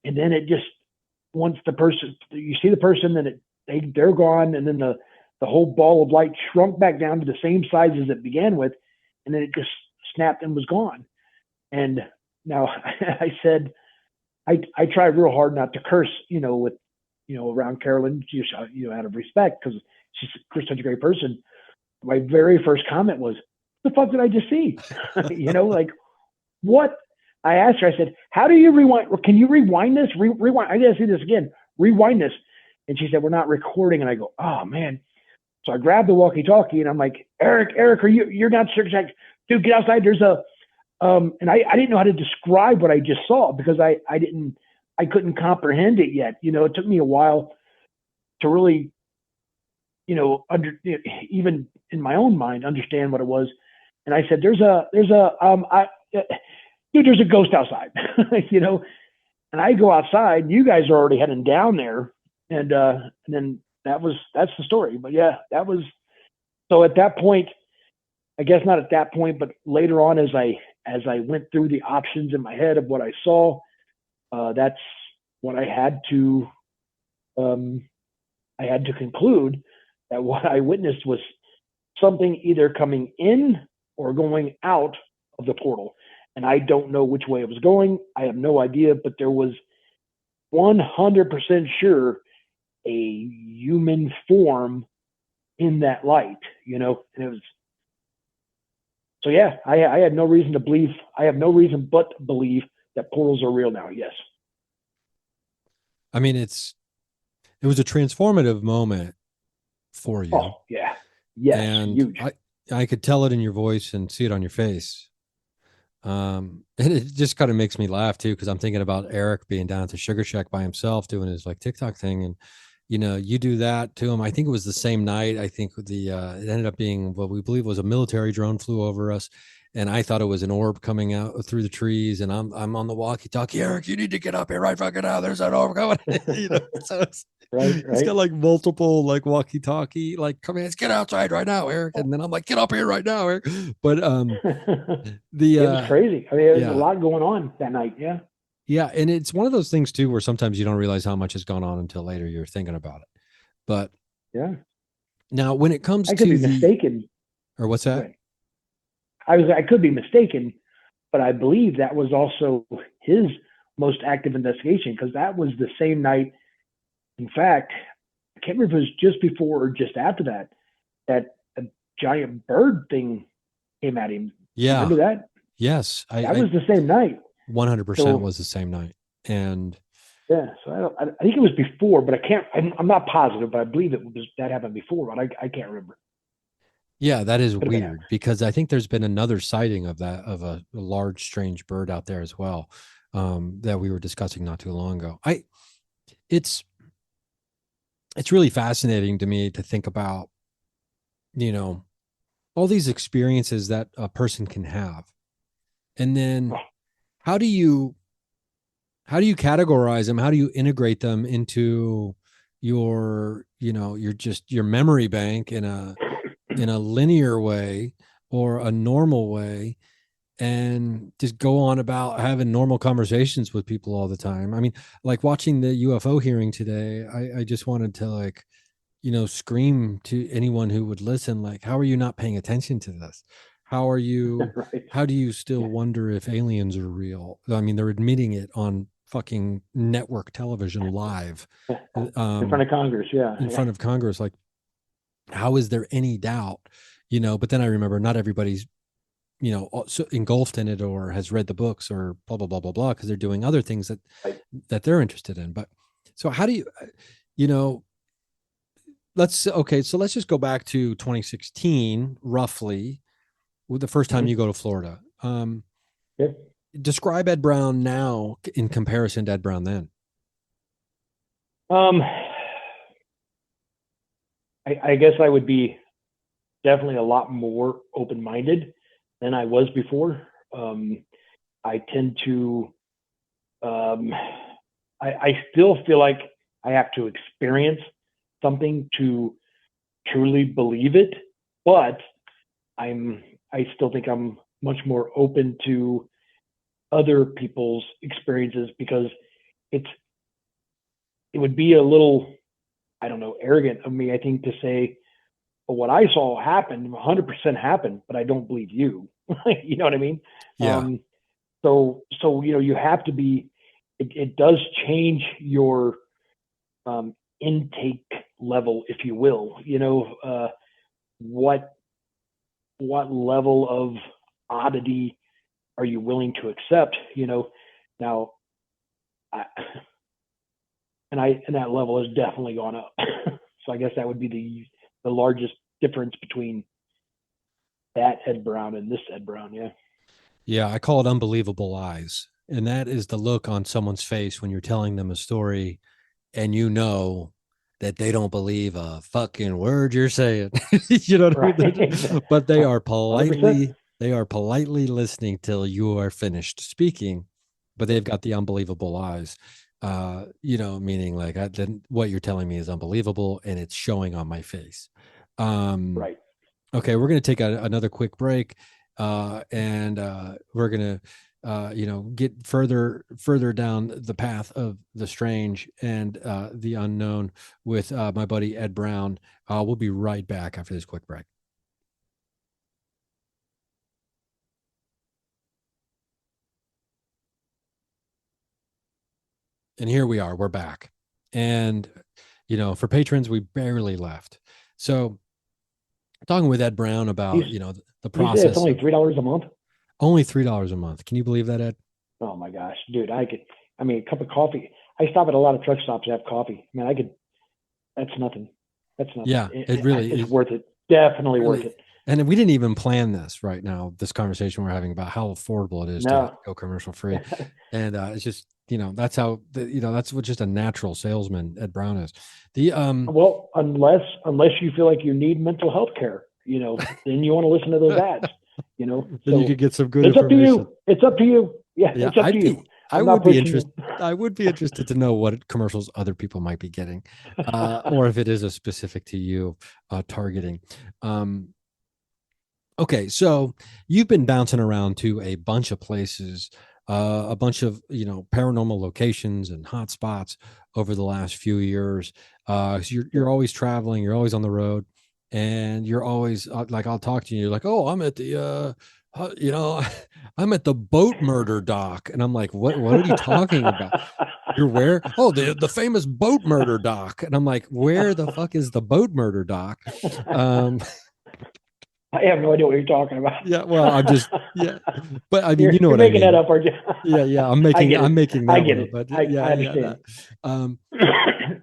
and then it just, once the person, you see the person, then they're gone, and then the whole ball of light shrunk back down to the same size as it began with, and then it just snapped and was gone. And now I said, I tried real hard not to curse, with around Carolyn, just out of respect, because she's such a great person. My very first comment was, "The fuck did I just see?" Like, what? I asked her. I said, "How do you rewind? Can you rewind this? Rewind. I gotta see this again. Rewind this." And she said, "We're not recording." And I go, "Oh man." So I grabbed the walkie-talkie, and I'm like, Eric, you're not sure? Dude, get outside. There's a and I didn't know how to describe what I just saw, because I couldn't comprehend it yet. It took me a while to really, even in my own mind, understand what it was. And I said, there's a ghost outside, and I go outside, you guys are already heading down there. And then that's the story. But yeah, so at that point, I guess not at that point, but later on, as I as I went through the options in my head of what I saw, that's what um, I had to conclude that what I witnessed was something either coming in or going out of the portal. And I don't know which way it was going. I have no idea, but there was 100% sure a human form in that light, you know, and it was, so yeah, I had no reason to believe, I have no reason but to believe that portals are real now. Yes. I mean, it was a transformative moment for you. Oh, yeah. Yes. And Huge. I could tell it in your voice and see it on your face. And it just kind of makes me laugh too, because I'm thinking about Eric being down at the Sugar Shack by himself doing his like TikTok thing. And you know, you do that to him. I think it was the same night. I think the it ended up being what we believe was a military drone flew over us. And I thought it was an orb coming out through the trees. And I'm on the walkie-talkie. Eric, you need to get up here right fucking now. There's an orb coming. You know, so Right. it's got like multiple like walkie-talkie like commands. Get outside right now, Eric. And then I'm like, get up here right now, Eric. But the It was crazy. I mean, there was a yeah. lot going on that night. Yeah. Yeah, and it's one of those things too where sometimes you don't realize how much has gone on until later you're thinking about it. But Yeah. now when it comes I could to be mistaken. or what's that? I could be mistaken, but I believe that was also his most active investigation because that was the same night. In fact, I can't remember if it was just before or just after that that a giant bird thing came at him. Yeah. Remember that? Yes. That was the same night. 100% So was the same night. And yeah, so I think it was before, but I can't. I'm not positive, but I believe it was that happened before, but I can't remember. yeah, that is Could have been weird because I think there's been another sighting of that of a large strange bird out there as well, that we were discussing not too long ago. It's it's really fascinating to me to think about, you know, all these experiences that a person can have. And then Oh, how do you categorize them? How do you integrate them into your, you know, your memory bank in a linear way or a normal way, and just go on about having normal conversations with people all the time? I mean, like watching the UFO hearing today, I just wanted to like, you know, scream to anyone who would listen, like, how are you not paying attention to this? How are you, right. how do you still Yeah. wonder if aliens are real? I mean, they're admitting it on fucking network television live, In front of Congress. Yeah. in Yeah. front of Congress. Like, how is there any doubt? You know, but then I remember not everybody's, you know, so engulfed in it or has read the books or blah, blah, blah, blah, blah, because they're doing other things Right. that they're interested in. But so how do you, you know, so let's just go back to 2016 roughly, with the first time Mhm. you go to Florida. Yeah. Describe Ed Brown now in comparison to Ed Brown then. Um, I guess I would be definitely a lot more open-minded than I was before. I tend to, um, I still feel like I have to experience something to truly believe it, but I still think I'm much more open to other people's experiences because it's, it would be a little, I don't know, arrogant of me, I think, to say, well, what I saw happened, 100% happened, but I don't believe you. You know what I mean? Yeah. So you know, you have to be. It does change your intake level, if you will. You know, what level of oddity are you willing to accept? You know, now, I, and that level has definitely gone up. So I guess that would be the largest difference between that Ed Brown and this Ed Brown. Yeah. Yeah. I call it unbelievable eyes. And that is the look on someone's face when you're telling them a story and you know that they don't believe a fucking word you're saying. You know what I Right. mean? But they are 100%. politely listening till you are finished speaking, but they've got the unbelievable eyes. You know, meaning like then what you're telling me is unbelievable and it's showing on my face. Right. Okay, we're going to take another quick break. and we're gonna get further down the path of the strange and the unknown with my buddy Ed Brown. We'll be right back after this quick break. And here we are, we're back. And for patrons, we barely left. So talking with Ed Brown about the You say it's process. only $3 a month? Only $3 a month. Can you believe that, Ed? Oh my gosh, dude! A cup of coffee. I stop at a lot of truck stops to have coffee. Man, that's nothing. That's nothing. Yeah, it really it's is worth it. Definitely really, worth it. and we didn't even plan this right now, this conversation we're having about how affordable it is to go commercial free. And it's just, that's how, that's what just a natural salesman Ed Brown is. Well, unless you feel like you need mental health care, then you want to listen to those ads, Then so you could get some good it's information. It's up to you. Yeah, it's up to you. I would be interested to know what commercials other people might be getting, or if it is a specific to you targeting. Okay, so you've been bouncing around to a bunch of places, a bunch of paranormal locations and hot spots over the last few years. So you're always traveling, you're always on the road, and you're always like, I'll talk to you, you're like, oh, I'm at the I'm at the boat murder dock, and I'm like, what are you talking about? You're where? Oh, the famous boat murder dock, and I'm like, where the fuck is the boat murder dock? I have no idea what you're talking about. Yeah, well, but I mean, you're what making I mean. that up, aren't you? Yeah, I'm making that I get one it. up, but I understand.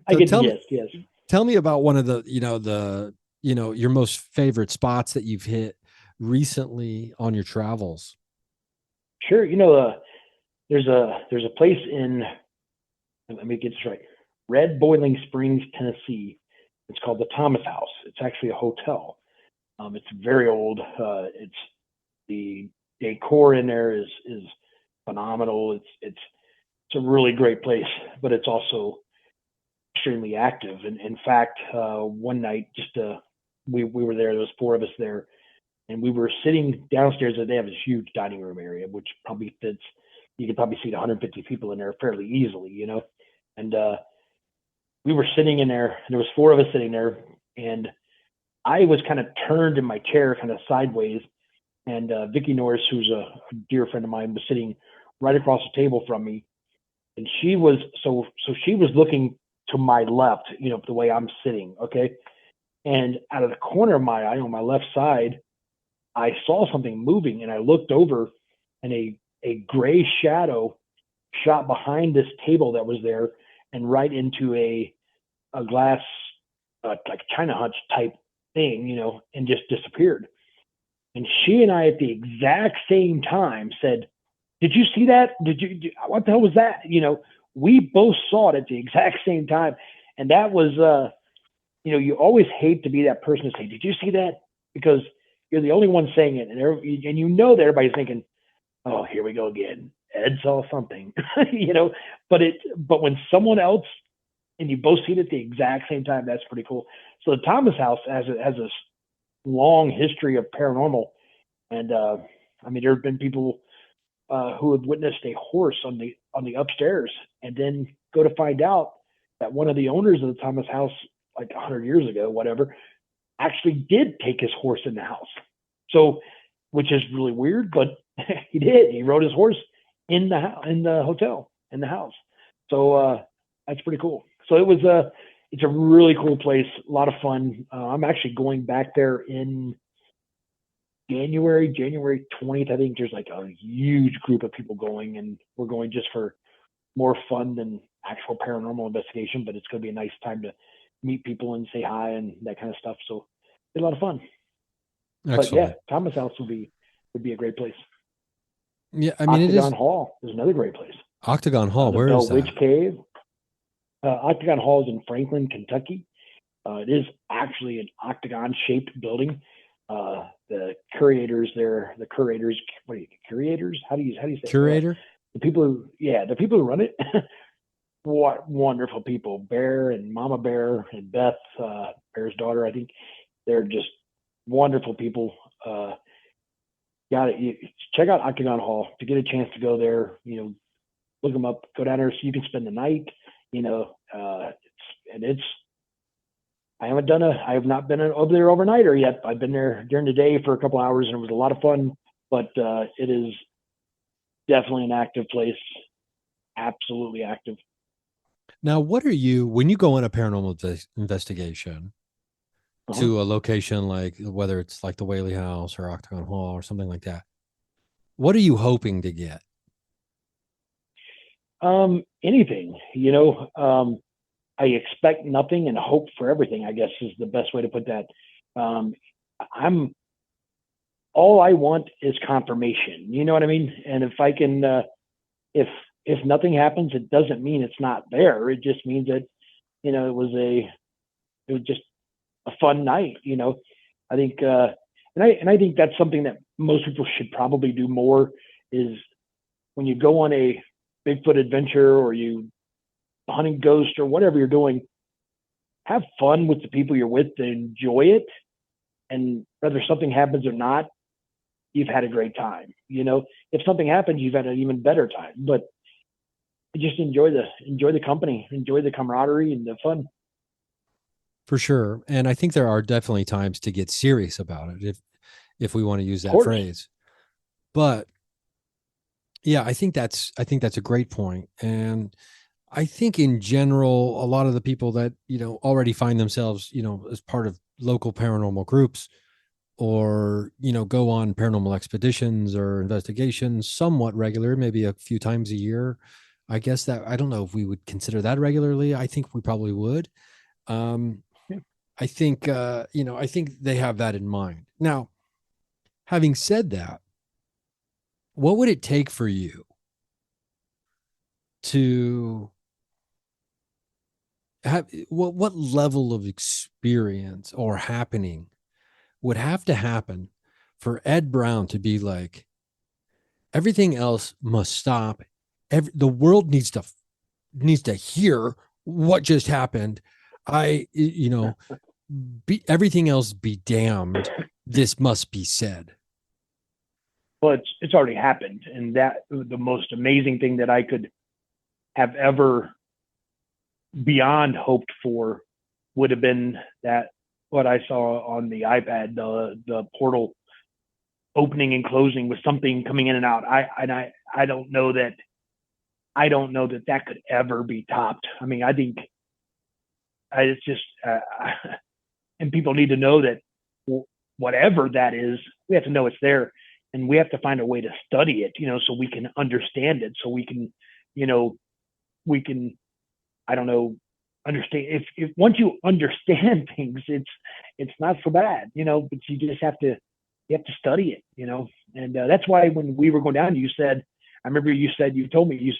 I So get the gist. Yes. Tell me about one of the your most favorite spots that you've hit recently on your travels. Sure. There's a place in, let me get this right, Red Boiling Springs, Tennessee. It's called the Thomas House. It's actually a hotel. It's very old. It's the decor in there is phenomenal. It's a really great place, but it's also extremely active. And in fact, one night, we were there. There was 4 of us there, and we were sitting downstairs. They have this huge dining room area, which probably fits. You could probably seat 150 people in there fairly easily, And we were sitting in there, and there was 4 of us sitting there, and I was kind of turned in my chair, kind of sideways, and Vicki Norris, who's a dear friend of mine, was sitting right across the table from me, and she was she was looking to my left, the way I'm sitting, okay, and out of the corner of my eye on my left side, I saw something moving, and I looked over, and a gray shadow shot behind this table that was there, and right into a glass like China Hutch type thing, and just disappeared. And she and I at the exact same time said, "Did you see that? What the hell was that?" We both saw it at the exact same time. And that was, you always hate to be that person to say, "Did you see that?" Because you're the only one saying it. And that everybody's thinking, "Oh, here we go again. Ed saw something," but when someone else and you both see it at the exact same time, that's pretty cool. So the Thomas House has this long history of paranormal, and there have been people who have witnessed a horse on the upstairs, and then go to find out that one of the owners of the Thomas House, like 100 years ago, whatever, actually did take his horse in the house. So, which is really weird, but he did. He rode his horse in the hotel, in the house. So that's pretty cool. So it's a really cool place, a lot of fun. I'm actually going back there in January 20th. I think there's like a huge group of people going, and we're going just for more fun than actual paranormal investigation, but it's going to be a nice time to meet people and say hi and that kind of stuff. So it's a lot of fun. Excellent. But yeah, Thomas House would be a great place. Yeah, I mean, Octagon Hall is another great place. Octagon Hall, where is that? Witch Cave. Octagon Hall is in Franklin, Kentucky. It is actually an octagon-shaped building. The curators there, curators? How do you say curator? The people who run it. What wonderful people! Bear and Mama Bear and Beth, Bear's daughter, I think. They're just wonderful people. got it. Check out Octagon Hall to get a chance to go there. Look them up, go down there so you can spend the night. It's I have not been over there overnighter yet. I've been there during the day for a couple hours and it was a lot of fun, but it is definitely an active place. Absolutely active. Now, what are you, when you go on a paranormal investigation to a location, like whether it's like the Whaley House or Octagon Hall or something like that, what are you hoping to get? Anything, I expect nothing and hope for everything, I guess is the best way to put that. Um, I'm all I want is confirmation. You know what I mean? And if I can, if nothing happens, it doesn't mean it's not there. It just means that, it was just a fun night. I think, and I think that's something that most people should probably do more is when you go on a Bigfoot adventure or you hunting ghost or whatever you're doing, have fun with the people you're with to enjoy it. And whether something happens or not, you've had a great time. If something happens, you've had an even better time. But just enjoy the company, enjoy the camaraderie and the fun. For sure. And I think there are definitely times to get serious about it if we want to use Of that course. phrase. But yeah, I think that's a great point. And I think in general, a lot of the people that, already find themselves, as part of local paranormal groups or, go on paranormal expeditions or investigations somewhat regular, maybe a few times a year. I guess that, I don't know if we would consider that regularly. I think we probably would. Yeah. I think, I think they have that in mind. Now, having said that, what would it take for you to have what level of experience or happening would have to happen for Ed Brown to be like, everything else must stop. The world needs to hear what just happened. Everything else be damned. This must be said. Well, it's already happened, and that the most amazing thing that I could have ever beyond hoped for would have been that what I saw on the iPad, the portal opening and closing with something coming in and out. I don't know that that could ever be topped. I mean, I think it's just and people need to know that whatever that is, we have to know it's there, and we have to find a way to study it, so we can understand it, so we can, we can, I don't know, understand. If once you understand things, it's not so bad, but you just have to study it, and that's why when we were going down, I remember you told me,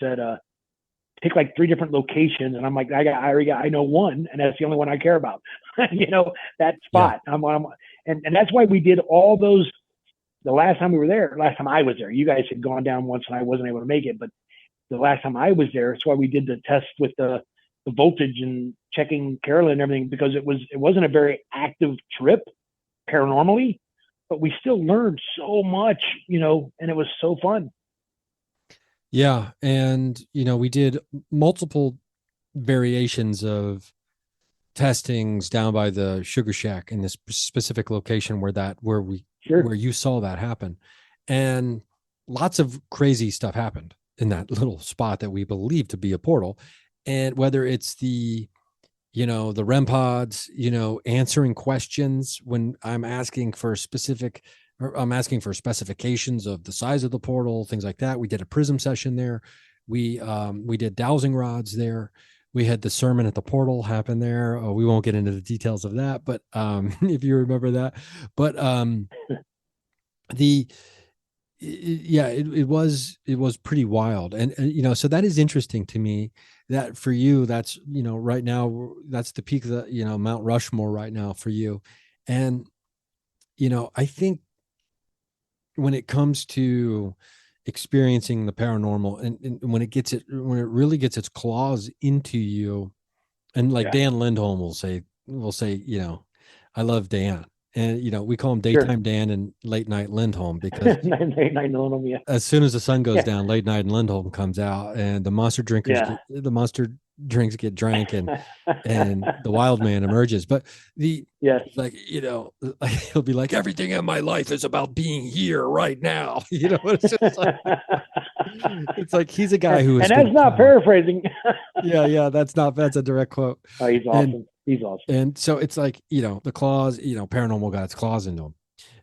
pick like 3 different locations, and I'm like, I know one, and that's the only one I care about. That spot. Yeah. And that's why we did all those. The last time I was there, you guys had gone down once, and I wasn't able to make it. But the last time I was there, that's why we did the test with the voltage and checking Carolyn and everything, because it wasn't a very active trip paranormally, but we still learned so much, and it was so fun. Yeah. And, we did multiple variations of testings down by the Sugar Shack in this specific location where you saw that happen. And lots of crazy stuff happened in that little spot that we believe to be a portal. And whether it's the REM pods, answering questions when I'm asking for specifications of the size of the portal, things like that. We did a prism session there. We did dowsing rods there. We had the sermon at the portal happen there. We won't get into the details of that, but if you remember that, but it was pretty wild. And so that is interesting to me that for you, that's, right now, that's the peak of the, Mount Rushmore right now for you. And, I think when it comes to experiencing the paranormal and when it really gets its claws into you, and like Dan Lindholm will say, I love Dan. And, we call him Sure. Daytime Dan and Late Night Lindholm because Nine on them, yeah. as soon as the sun goes Yeah. down, Late Night and Lindholm comes out, and Yeah. the monster drinks get drank, and the wild man emerges. But the Yes. like, he'll be like, everything in my life is about being here right now. It's just like, it's like he's a guy who has And been that's not paraphrasing. yeah, that's a direct quote. Oh, he's And awesome. He's awesome. and so it's like, the claws, paranormal got its claws into him.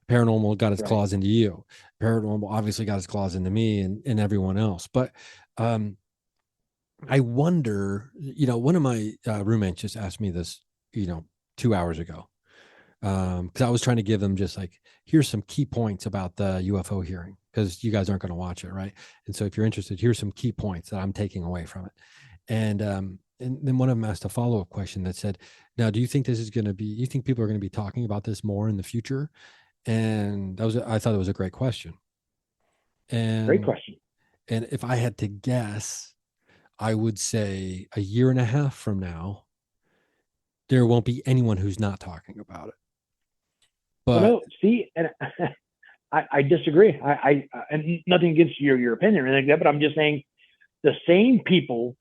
Paranormal got its Right. claws into you. Paranormal obviously got its claws into me and everyone else. But I wonder, one of my roommates just asked me this, 2 hours ago. Because I was trying to give them just like, here's some key points about the UFO hearing, because you guys aren't going to watch it, right? And so if you're interested, here's some key points that I'm taking away from it. And then one of them asked a follow-up question that said, now, do you think you think people are going to be talking about this more in the future? And I thought it was a great question. Great And question. and if I had to guess, I would say a year and a half from now, there won't be anyone who's not talking about it. Well, But no, see, and I disagree. I and nothing against your opinion or anything like that, but I'm just saying the same people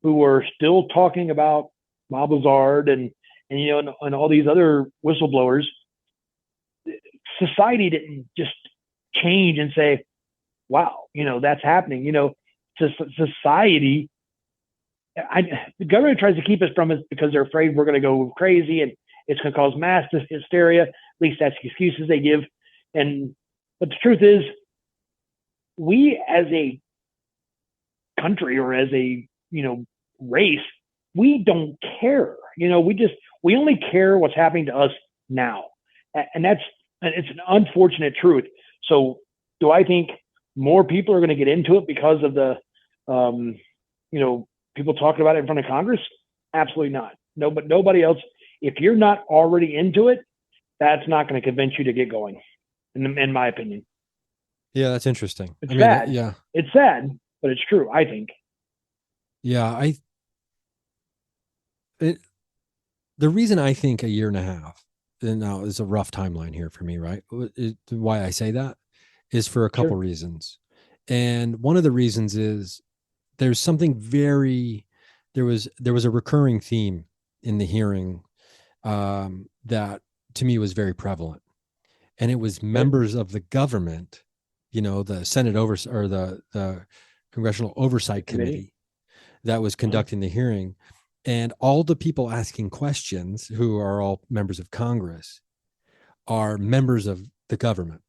who are still talking about Bob Lazard and all these other whistleblowers, society didn't just change and say, wow, that's happening. Society, the government tries to keep us from it because they're afraid we're going to go crazy and it's going to cause mass hysteria. At least that's the excuses they give. But the truth is, we as a country or as a race, we don't care. We only care what's happening to us now, and it's an unfortunate truth. So, do I think more people are going to get into it because of the people talking about it in front of Congress? Absolutely not. No, but nobody else. If you're not already into it, that's not going to convince you to get going, in my opinion. yeah, that's interesting. It's I mean, sad. yeah, It's sad, but it's true, I think. yeah. The reason I think a year and a half, and now is a rough timeline here for me, right? Why I say that is for a couple Sure. reasons. And one of the reasons is there's something there was a recurring theme in the hearing that to me was very prevalent. And it was Okay. members of the government, the Senate or the Congressional Oversight Committee. Committee that was conducting the hearing. And all the people asking questions, who are all members of Congress, are members of the government.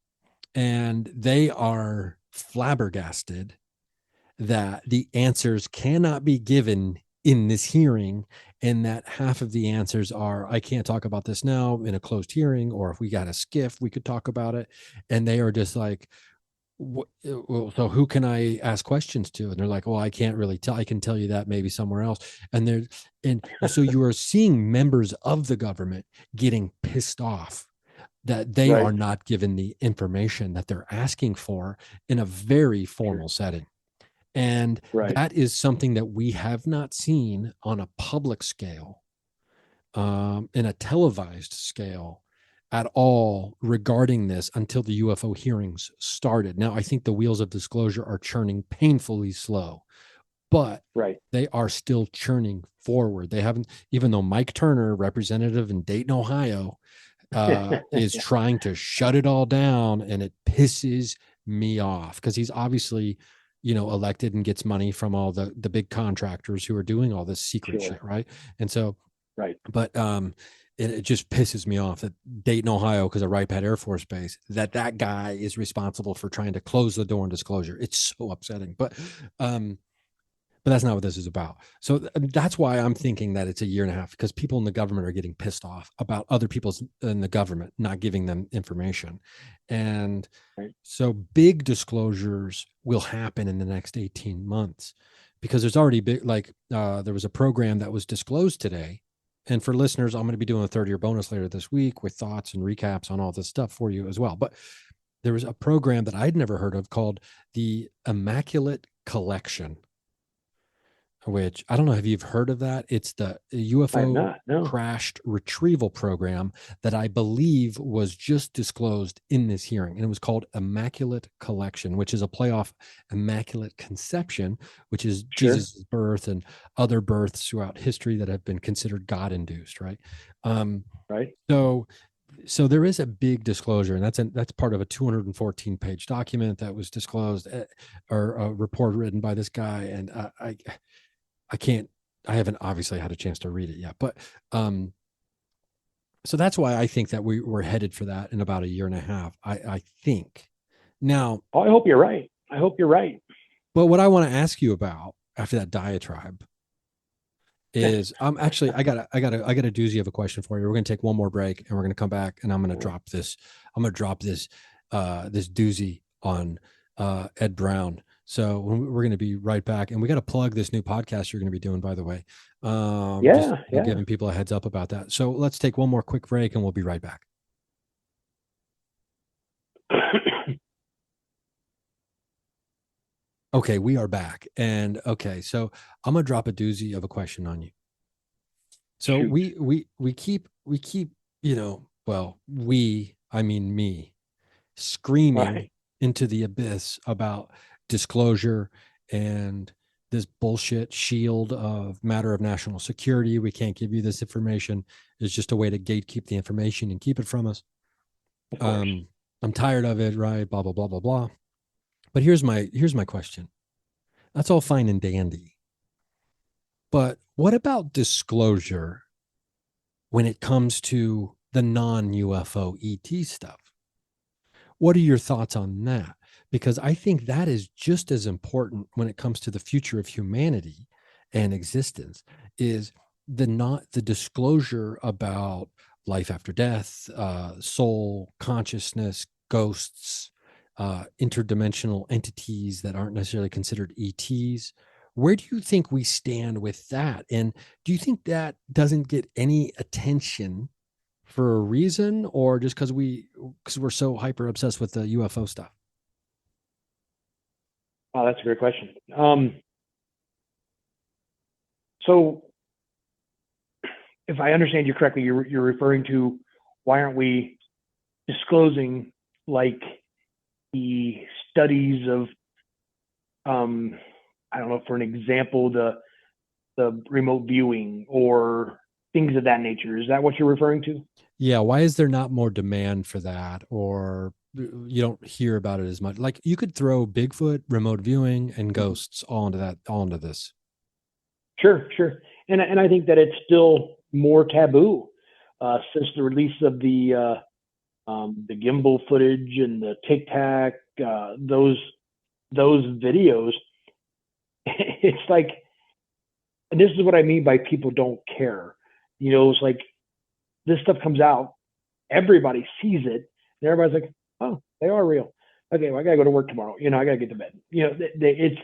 And they are flabbergasted that the answers cannot be given in this hearing, and that half of the answers are, I can't talk about this now in a closed hearing, or if we got a skiff, we could talk about it. And they are just like, so who can I ask questions to? And they're like, well, I can't really tell. I can tell you that maybe somewhere else. And so you are seeing members of the government getting pissed off that they Right. are not given the information that they're asking for in a very formal setting. And Right. that is something that we have not seen on a public scale, in a televised scale at all regarding this until the UFO hearings started. Now, I think the wheels of disclosure are churning painfully slow, but Right. they are still churning forward. They haven't, even though Mike Turner, representative in Dayton, Ohio, is trying to shut it all down, and it pisses me off because he's obviously, elected and gets money from all the big contractors who are doing all this secret Sure. shit, right? And so, Right. but it just pisses me off that Dayton, Ohio, because of Wright Pat Air Force Base, that guy is responsible for trying to close the door on disclosure. It's so upsetting, but that's not what this is about. So that's why I'm thinking that it's a year and a half, because people in the government are getting pissed off about other people in the government not giving them information. And Right. so big disclosures will happen in the next 18 months, because there's already there was a program that was disclosed today. And for listeners, I'm going to be doing a third-year bonus later this week with thoughts and recaps on all this stuff for you as well. But there was a program that I'd never heard of called the Immaculate Collection. which I don't know if you've heard of that. It's the I have UFO not. No. crashed retrieval program that I believe was just disclosed in this hearing. And it was called Immaculate Collection, which is a play off Immaculate Conception, which is Sure. Jesus' birth and other births throughout history that have been considered God induced, right? Right. So there is a big disclosure, and that's part of a 214-page document that was disclosed, or a report written by this guy. And I haven't obviously had a chance to read it yet, but so that's why I think that we're headed for that in about a year and a half. I think now. Oh, I hope you're right. I hope you're right. But what I want to ask you about after that diatribe is I got a doozy of a question for you. We're going to take one more break and we're going to come back and I'm going to drop this doozy on Ed Brown. So we're going to be right back, and we got to plug this new podcast you're going to be doing, by the way. Just giving people a heads up about that. So let's take one more quick break and we'll be right back. Okay, we are back. And okay, so I'm gonna drop a doozy of a question on you. So we keep, I mean me, screaming into the abyss about disclosure and this bullshit shield of matter of national security. We can't give you this information. It's just a way to gatekeep the information and keep it from us. I'm tired of it, right? Blah, blah, blah, blah, blah. But here's my question. That's all fine and dandy. But what about disclosure when it comes to the non-UFO ET stuff? What are your thoughts on that? Because I think that is just as important when it comes to the future of humanity and existence, is the disclosure about life after death, soul, consciousness, ghosts, interdimensional entities that aren't necessarily considered ETs. Where do you think we stand with that? And do you think that doesn't get any attention for a reason, or just because we're so hyper obsessed with the UFO stuff? Oh, that's a great question. So if I understand you correctly, you're referring to why aren't we disclosing like the studies of, I don't know, for an example, the remote viewing or things of that nature. Is that what you're referring to? Yeah. Why is there not more demand for that? Or you don't hear about it as much? Like, you could throw Bigfoot, remote viewing, and ghosts all into this. Sure. And I think that it's still more taboo since the release of the gimbal footage and the Tic Tac, those videos. It's like, and this is what I mean by people don't care. It's like this stuff comes out, everybody sees it, and everybody's like, "Oh, they are real." Okay, well, I gotta go to work tomorrow. I gotta get to bed. It's.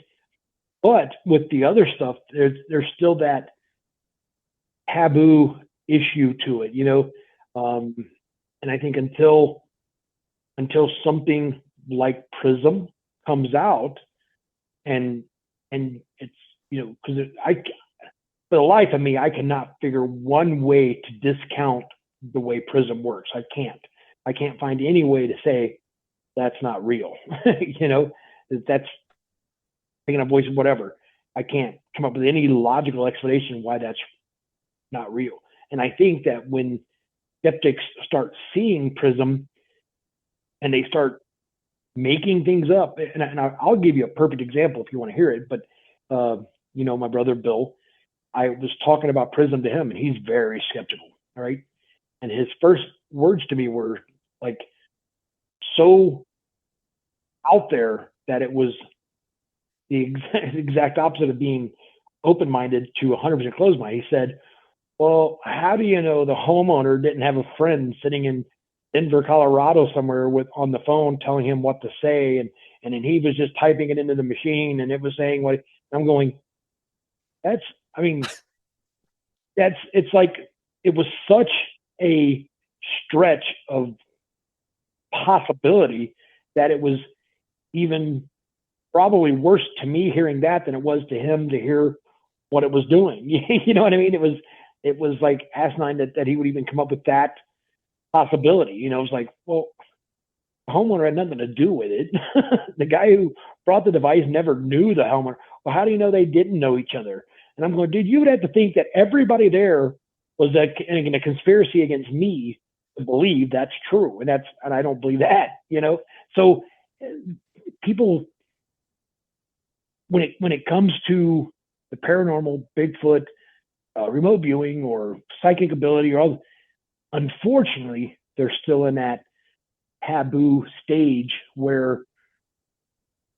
But with the other stuff, there's still that taboo issue to it. And I think until something like Prism comes out, and it's because for the life of me, I cannot figure one way to discount the way Prism works. I can't find any way to say that's not real. That's taking a voice of whatever. I can't come up with any logical explanation why that's not real. And I think that when skeptics start seeing Prism and they start making things up, and I'll give you a perfect example if you want to hear it, but my brother Bill, I was talking about Prism to him, and he's very skeptical. All right. And his first words to me were like so out there that it was the exact opposite of being open-minded to 100% closed-minded. He said, well, how do you know the homeowner didn't have a friend sitting in Denver, Colorado somewhere on the phone telling him what to say, and then he was just typing it into the machine and it was saying what I'm going, it's like it was such a stretch of possibility that it was even probably worse to me hearing that than it was to him to hear what it was doing. You know what I mean? It was like asinine that he would even come up with that possibility. You know, it was like, well, the homeowner had nothing to do with it. The guy who brought the device never knew the homeowner. Well, how do you know they didn't know each other? And I'm going, dude, you would have to think that everybody there was in a conspiracy against me to believe that's true, and I don't believe that. You know, so people, when it comes to the paranormal, Bigfoot, remote viewing, or psychic ability, or all, unfortunately, they're still in that taboo stage where,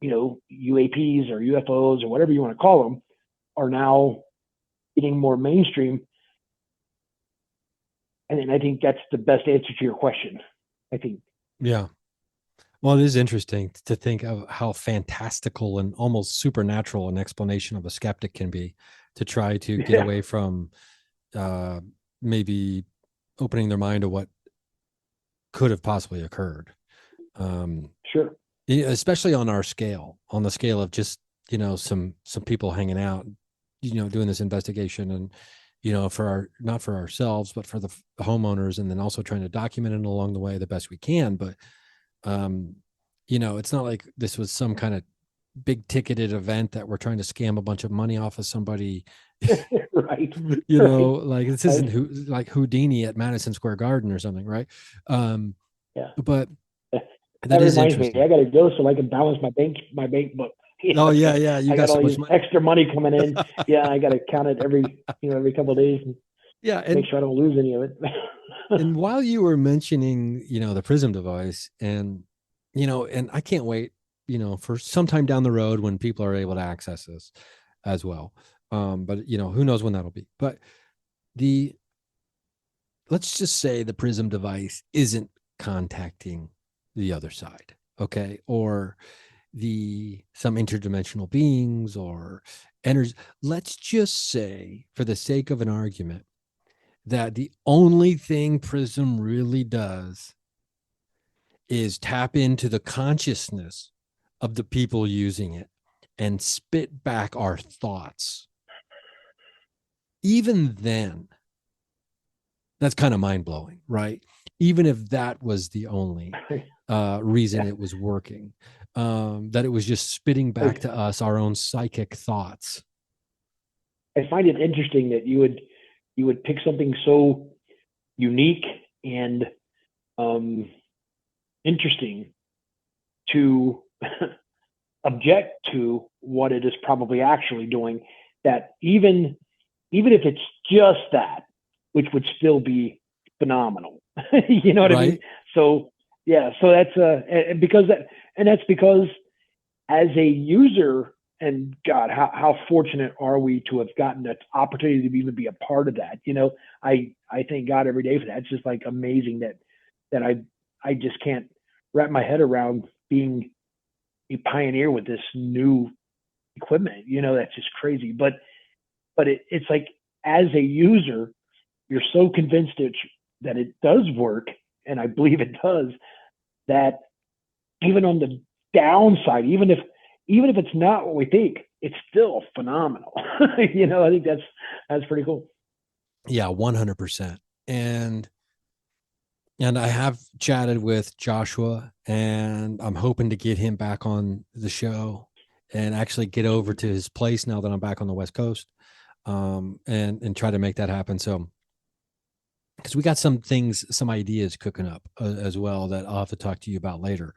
you know, UAPs or UFOs or whatever you want to call them are now getting more mainstream. And I think that's the best answer to your question, I think. Yeah. Well, it is interesting to think of how fantastical and almost supernatural an explanation of a skeptic can be, to try to get away from maybe opening their mind to what could have possibly occurred. Sure. Especially on our scale, on the scale of just, you know, some people hanging out, you know, doing this investigation, and, you know, not for ourselves, but for the homeowners, and then also trying to document it along the way the best we can. But you know, it's not like this was some kind of big ticketed event that we're trying to scam a bunch of money off of somebody. Right. You know, like this isn't like Houdini at Madison Square Garden or something, right? Yeah. But that is reminds me, interesting. I got to go so I can balance my bank book. You know, Oh yeah, yeah. You I got got so all much these money. extra money coming in. Yeah, I got to count it every couple of days and Yeah, make sure I don't lose any of it. and while you were mentioning, you know, the Prism device, and, you know, and I can't wait, you know, for sometime down the road when people are able to access this as well. But, you know, who knows when that'll be. But let's just say the Prism device isn't contacting the other side, okay, or some interdimensional beings or energy. Let's just say, for the sake of an argument, that the only thing Prism really does is tap into the consciousness of the people using it and spit back our thoughts. Even then, that's kind of mind-blowing, right? Even if that was the only reason it was working, that it was just spitting back to us our own psychic thoughts. I find it interesting that you would pick something so unique and interesting to object to what it is probably actually doing, that even if it's just that, which would still be phenomenal. You know what I mean? So yeah, so that's that's because as a user, and God, how fortunate are we to have gotten the opportunity to even be a part of that? You know, I thank God every day for that. It's just like amazing that I just can't wrap my head around being a pioneer with this new equipment. You know, that's just crazy. But it's like, as a user, you're so convinced that it does work, and I believe it does, that even on the downside, even if it's not what we think, it's still phenomenal. You know, I think that's pretty cool. Yeah, 100%. And I have chatted with Joshua, and I'm hoping to get him back on the show and actually get over to his place now that I'm back on the West Coast, and try to make that happen. So, because we got some ideas cooking up as well that I'll have to talk to you about later.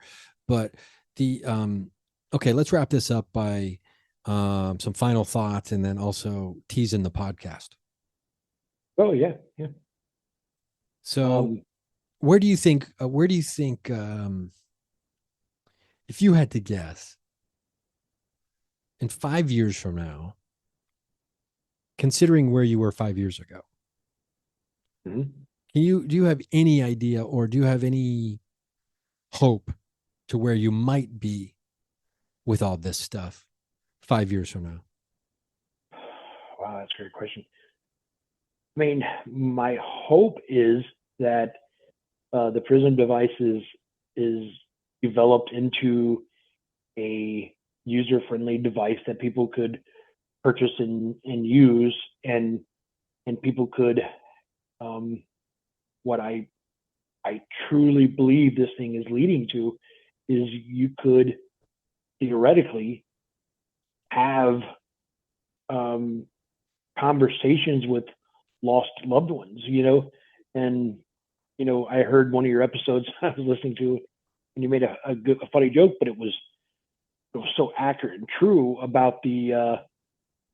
But okay, let's wrap this up by some final thoughts, and then also teasing the podcast. Oh yeah, yeah. So, where do you think if you had to guess, in 5 years from now, considering where you were 5 years ago, mm-hmm. do you have any idea, or do you have any hope to where you might be with all this stuff 5 years from now? Wow, that's a great question. I mean, my hope is that the Prism device is developed into a user-friendly device that people could purchase and use, and people could, what I truly believe this thing is leading to is you could theoretically have conversations with lost loved ones, and I heard one of your episodes I was listening to, and you made a funny joke, but it was so accurate and true about the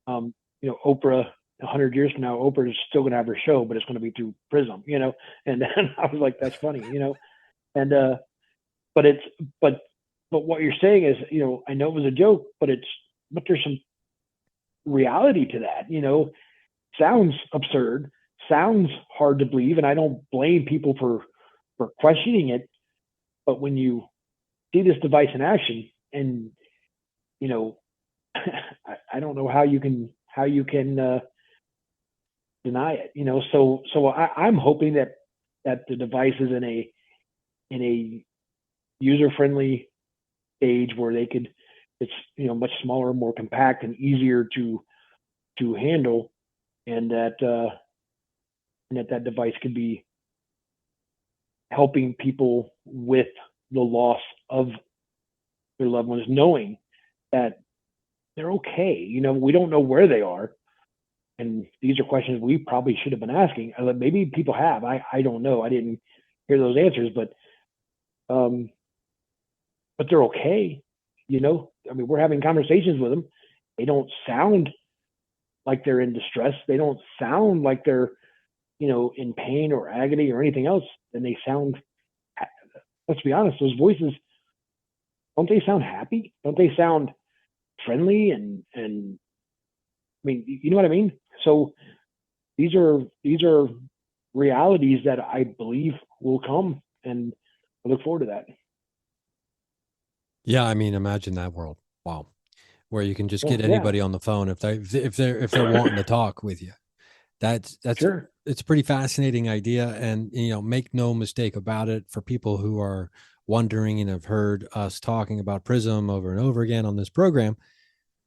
Oprah. 100 years from now, Oprah is still going to have her show, but it's going to be through Prism, And then I was like, that's funny, And but it's but what you're saying is, I know it was a joke, but there's some reality to that. Sounds absurd, sounds hard to believe, and I don't blame people for questioning it. But when you see this device in action, and I don't know how you can deny it. So I'm hoping that the device is in a user friendly stage where it's much smaller, more compact, and easier to handle, and that device can be helping people with the loss of their loved ones, knowing that they're okay. We don't know where they are, and these are questions we probably should have been asking. Maybe people have. I don't know. I didn't hear those answers, but they're okay. We're having conversations with them. They don't sound like they're in distress. They don't sound like they're, in pain or agony or anything else. And they sound, let's be honest, those voices, don't they sound happy? Don't they sound friendly? And you know what I mean? So these are realities that I believe will come, and I look forward to that. Yeah, imagine that world. Wow. Where you can just get anybody on the phone if they're wanting to talk with you. That's sure. It's a pretty fascinating idea, and make no mistake about it, for people who are wondering and have heard us talking about Prism over and over again on this program,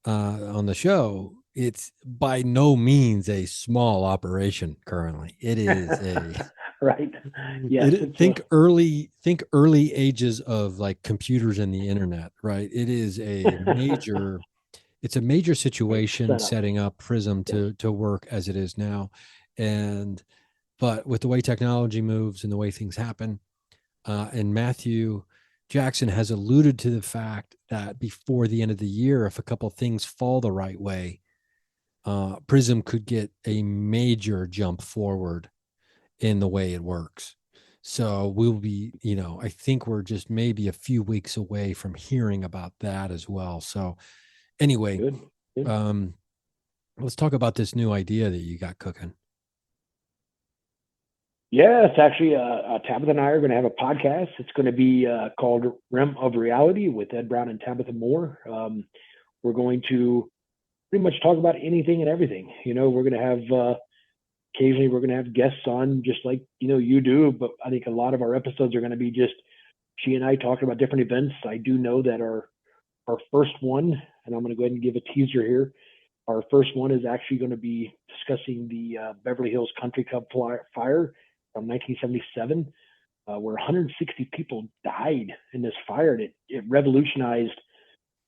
on the show, it's by no means a small operation currently. It is a right. Yes. Think early ages of like computers and the internet, right? It is a major it's a major situation setting up Prism to work as it is now. But with the way technology moves and the way things happen, and Matthew Jackson has alluded to the fact that before the end of the year, if a couple things fall the right way, Prism could get a major jump forward in the way it works. So we'll be, I think we're just maybe a few weeks away from hearing about that as well. So anyway, Good. Let's talk about this new idea that you got cooking. Yeah, it's actually Tabitha and I are going to have a podcast. It's going to be called Realm of Reality with Ed Brown and Tabitha Moore. We're going to pretty much talk about anything and everything. We're going to have occasionally we're going to have guests on, just like you do. But I think a lot of our episodes are going to be just she and I talking about different events. I do know that our first one, and I'm going to go ahead and give a teaser here. Our first one is actually going to be discussing the Beverly Hills Country Club fire from 1977, where 160 people died in this fire. And it revolutionized.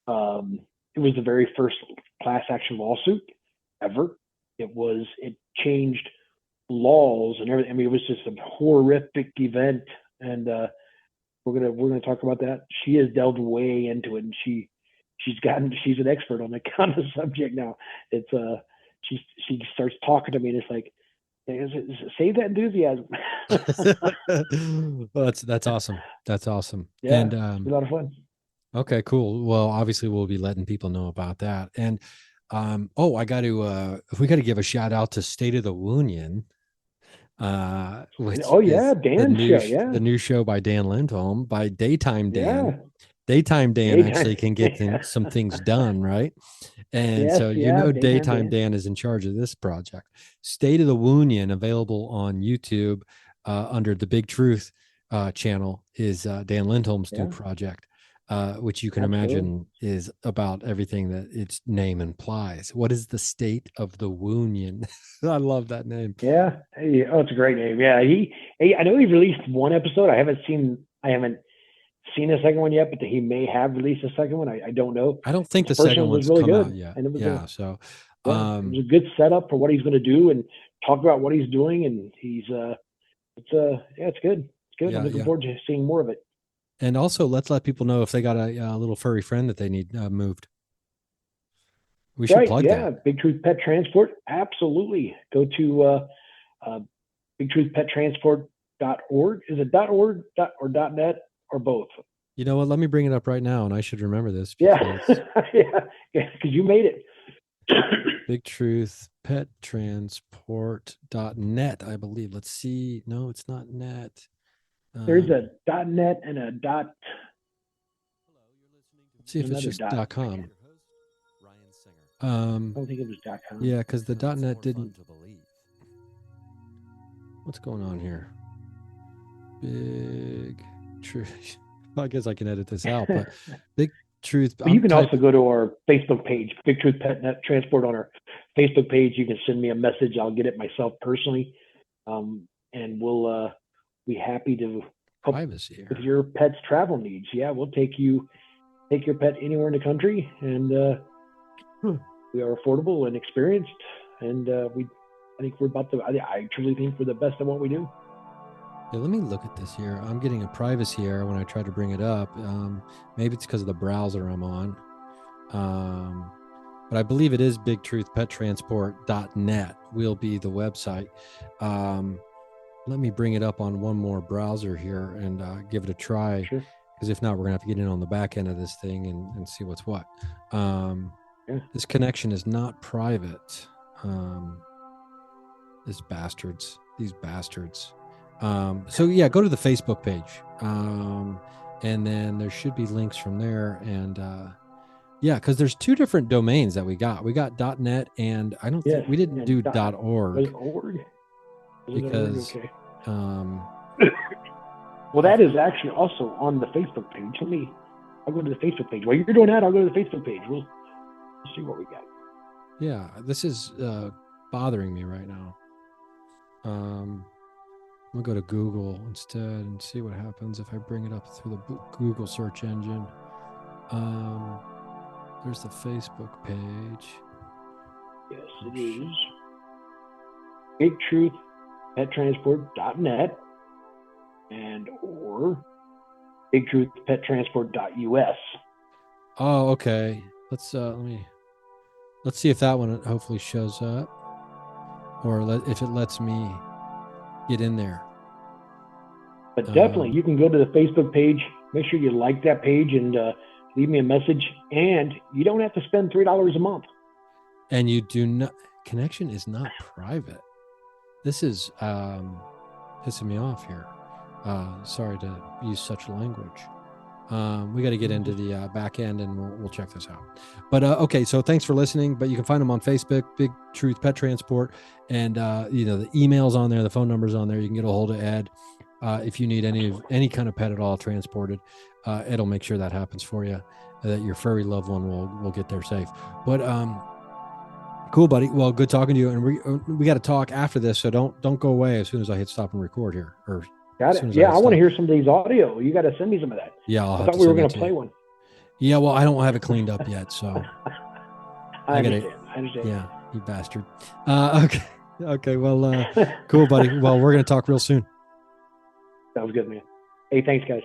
It was the very first class action lawsuit ever. It changed laws and everything. It was just a horrific event, and we're gonna talk about that. She has delved way into it, and she's an expert on the kind of subject now. It's she starts talking to me, and it's like, save that enthusiasm. Well, that's awesome. That's awesome. Yeah, and it's a lot of fun. Okay, cool. Well, obviously we'll be letting people know about that. And I got to we got to give a shout out to State of the Union. Which Dan's show, the new show by Dan Lindholm, by Daytime Dan. Yeah. Daytime Dan actually can get some things done, right? And Daytime Dan is in charge of this project. State of the Union, available on YouTube under the Big Truth channel, is Dan Lindholm's new project. which you can imagine is about everything that its name implies. What is the state of the Woonion? I love that name. Yeah. Hey, oh, it's a great name. Yeah. I know he released one episode. I haven't seen a second one yet, but he may have released a second one. I don't know. I don't think The the first second one was one's really come good, out yet. and it was Yeah. So, it was a good setup for what he's going to do and talk about what he's doing. And he's it's good. It's good. Yeah, I'm looking forward to seeing more of it. and also let's let people know if they got a little furry friend that they need moved. We should plug that. Big Truth Pet Transport. Absolutely. Go to bigtruthpettransport.org. Is it .org or .net or both? You know what? Let me bring it up right now, and I should remember this. Yeah, yeah, because you made it. bigtruthpettransport.net, I believe. Let's see. No, it's not net. There's a .net and a dot. Let's see if it's just .com. I don't think it was .com. Yeah, because the .net didn't. What's going on here? Big Truth. Well, I guess I can edit this out, but Big Truth. You can also go to our Facebook page, Big Truth Pet Transport. On our Facebook page, you can send me a message. I'll get it myself personally, and we'll be happy to help with your pet's travel needs. Yeah, we'll take your pet anywhere in the country, and we are affordable and experienced, and I think we're I truly think we're the best at what we do. Yeah, let me look at this here. I'm getting a privacy error when I try to bring it up. Maybe it's because of the browser I'm on. But I believe it is bigtruthpettransport.net will be the website. Let me bring it up on one more browser here and give it a try. Sure. Because if not, we're going to have to get in on the back end of this thing and see what's what. This connection is not private. These bastards. So yeah, go to the Facebook page. And then there should be links from there. And yeah, because there's two different domains that we got. We got .net and I don't think we didn't do .org. Because well, that is actually also on the Facebook page. I'll go to the Facebook page. While you're doing that, I'll go to the Facebook page. We'll see what we got. Yeah, this is bothering me right now. I'm gonna go to Google instead and see what happens if I bring it up through the Google search engine. There's the Facebook page. Yes, it is. BigTruthPetTransport.net or BigTruthPetTransport.us. Oh, okay. Let's see if that one hopefully shows up, or if it lets me get in there. But definitely, you can go to the Facebook page. Make sure you like that page and leave me a message. And you don't have to spend $3 a month. And you do not. Connection is not private. This is pissing me off here. Sorry to use such language. We got to get into the back end and we'll check this out. But okay, so thanks for listening. But you can find them on Facebook, Big Truth Pet Transport, and the emails on there, the phone numbers on there. You can get a hold of Ed if you need any kind of pet at all transported. Ed'll make sure that happens for you, that your furry loved one will get there safe. But cool, buddy. Well, good talking to you, and we got to talk after this. So don't go away as soon as I hit stop and record here. Got it. Yeah, I want to hear some of these audio. You got to send me some of that. Yeah, I thought we were going to play one. Yeah, well, I don't have it cleaned up yet, so I understand. Yeah, you bastard. Okay. Well, cool, buddy. Well, we're going to talk real soon. Sounds good, man. Hey, thanks, guys.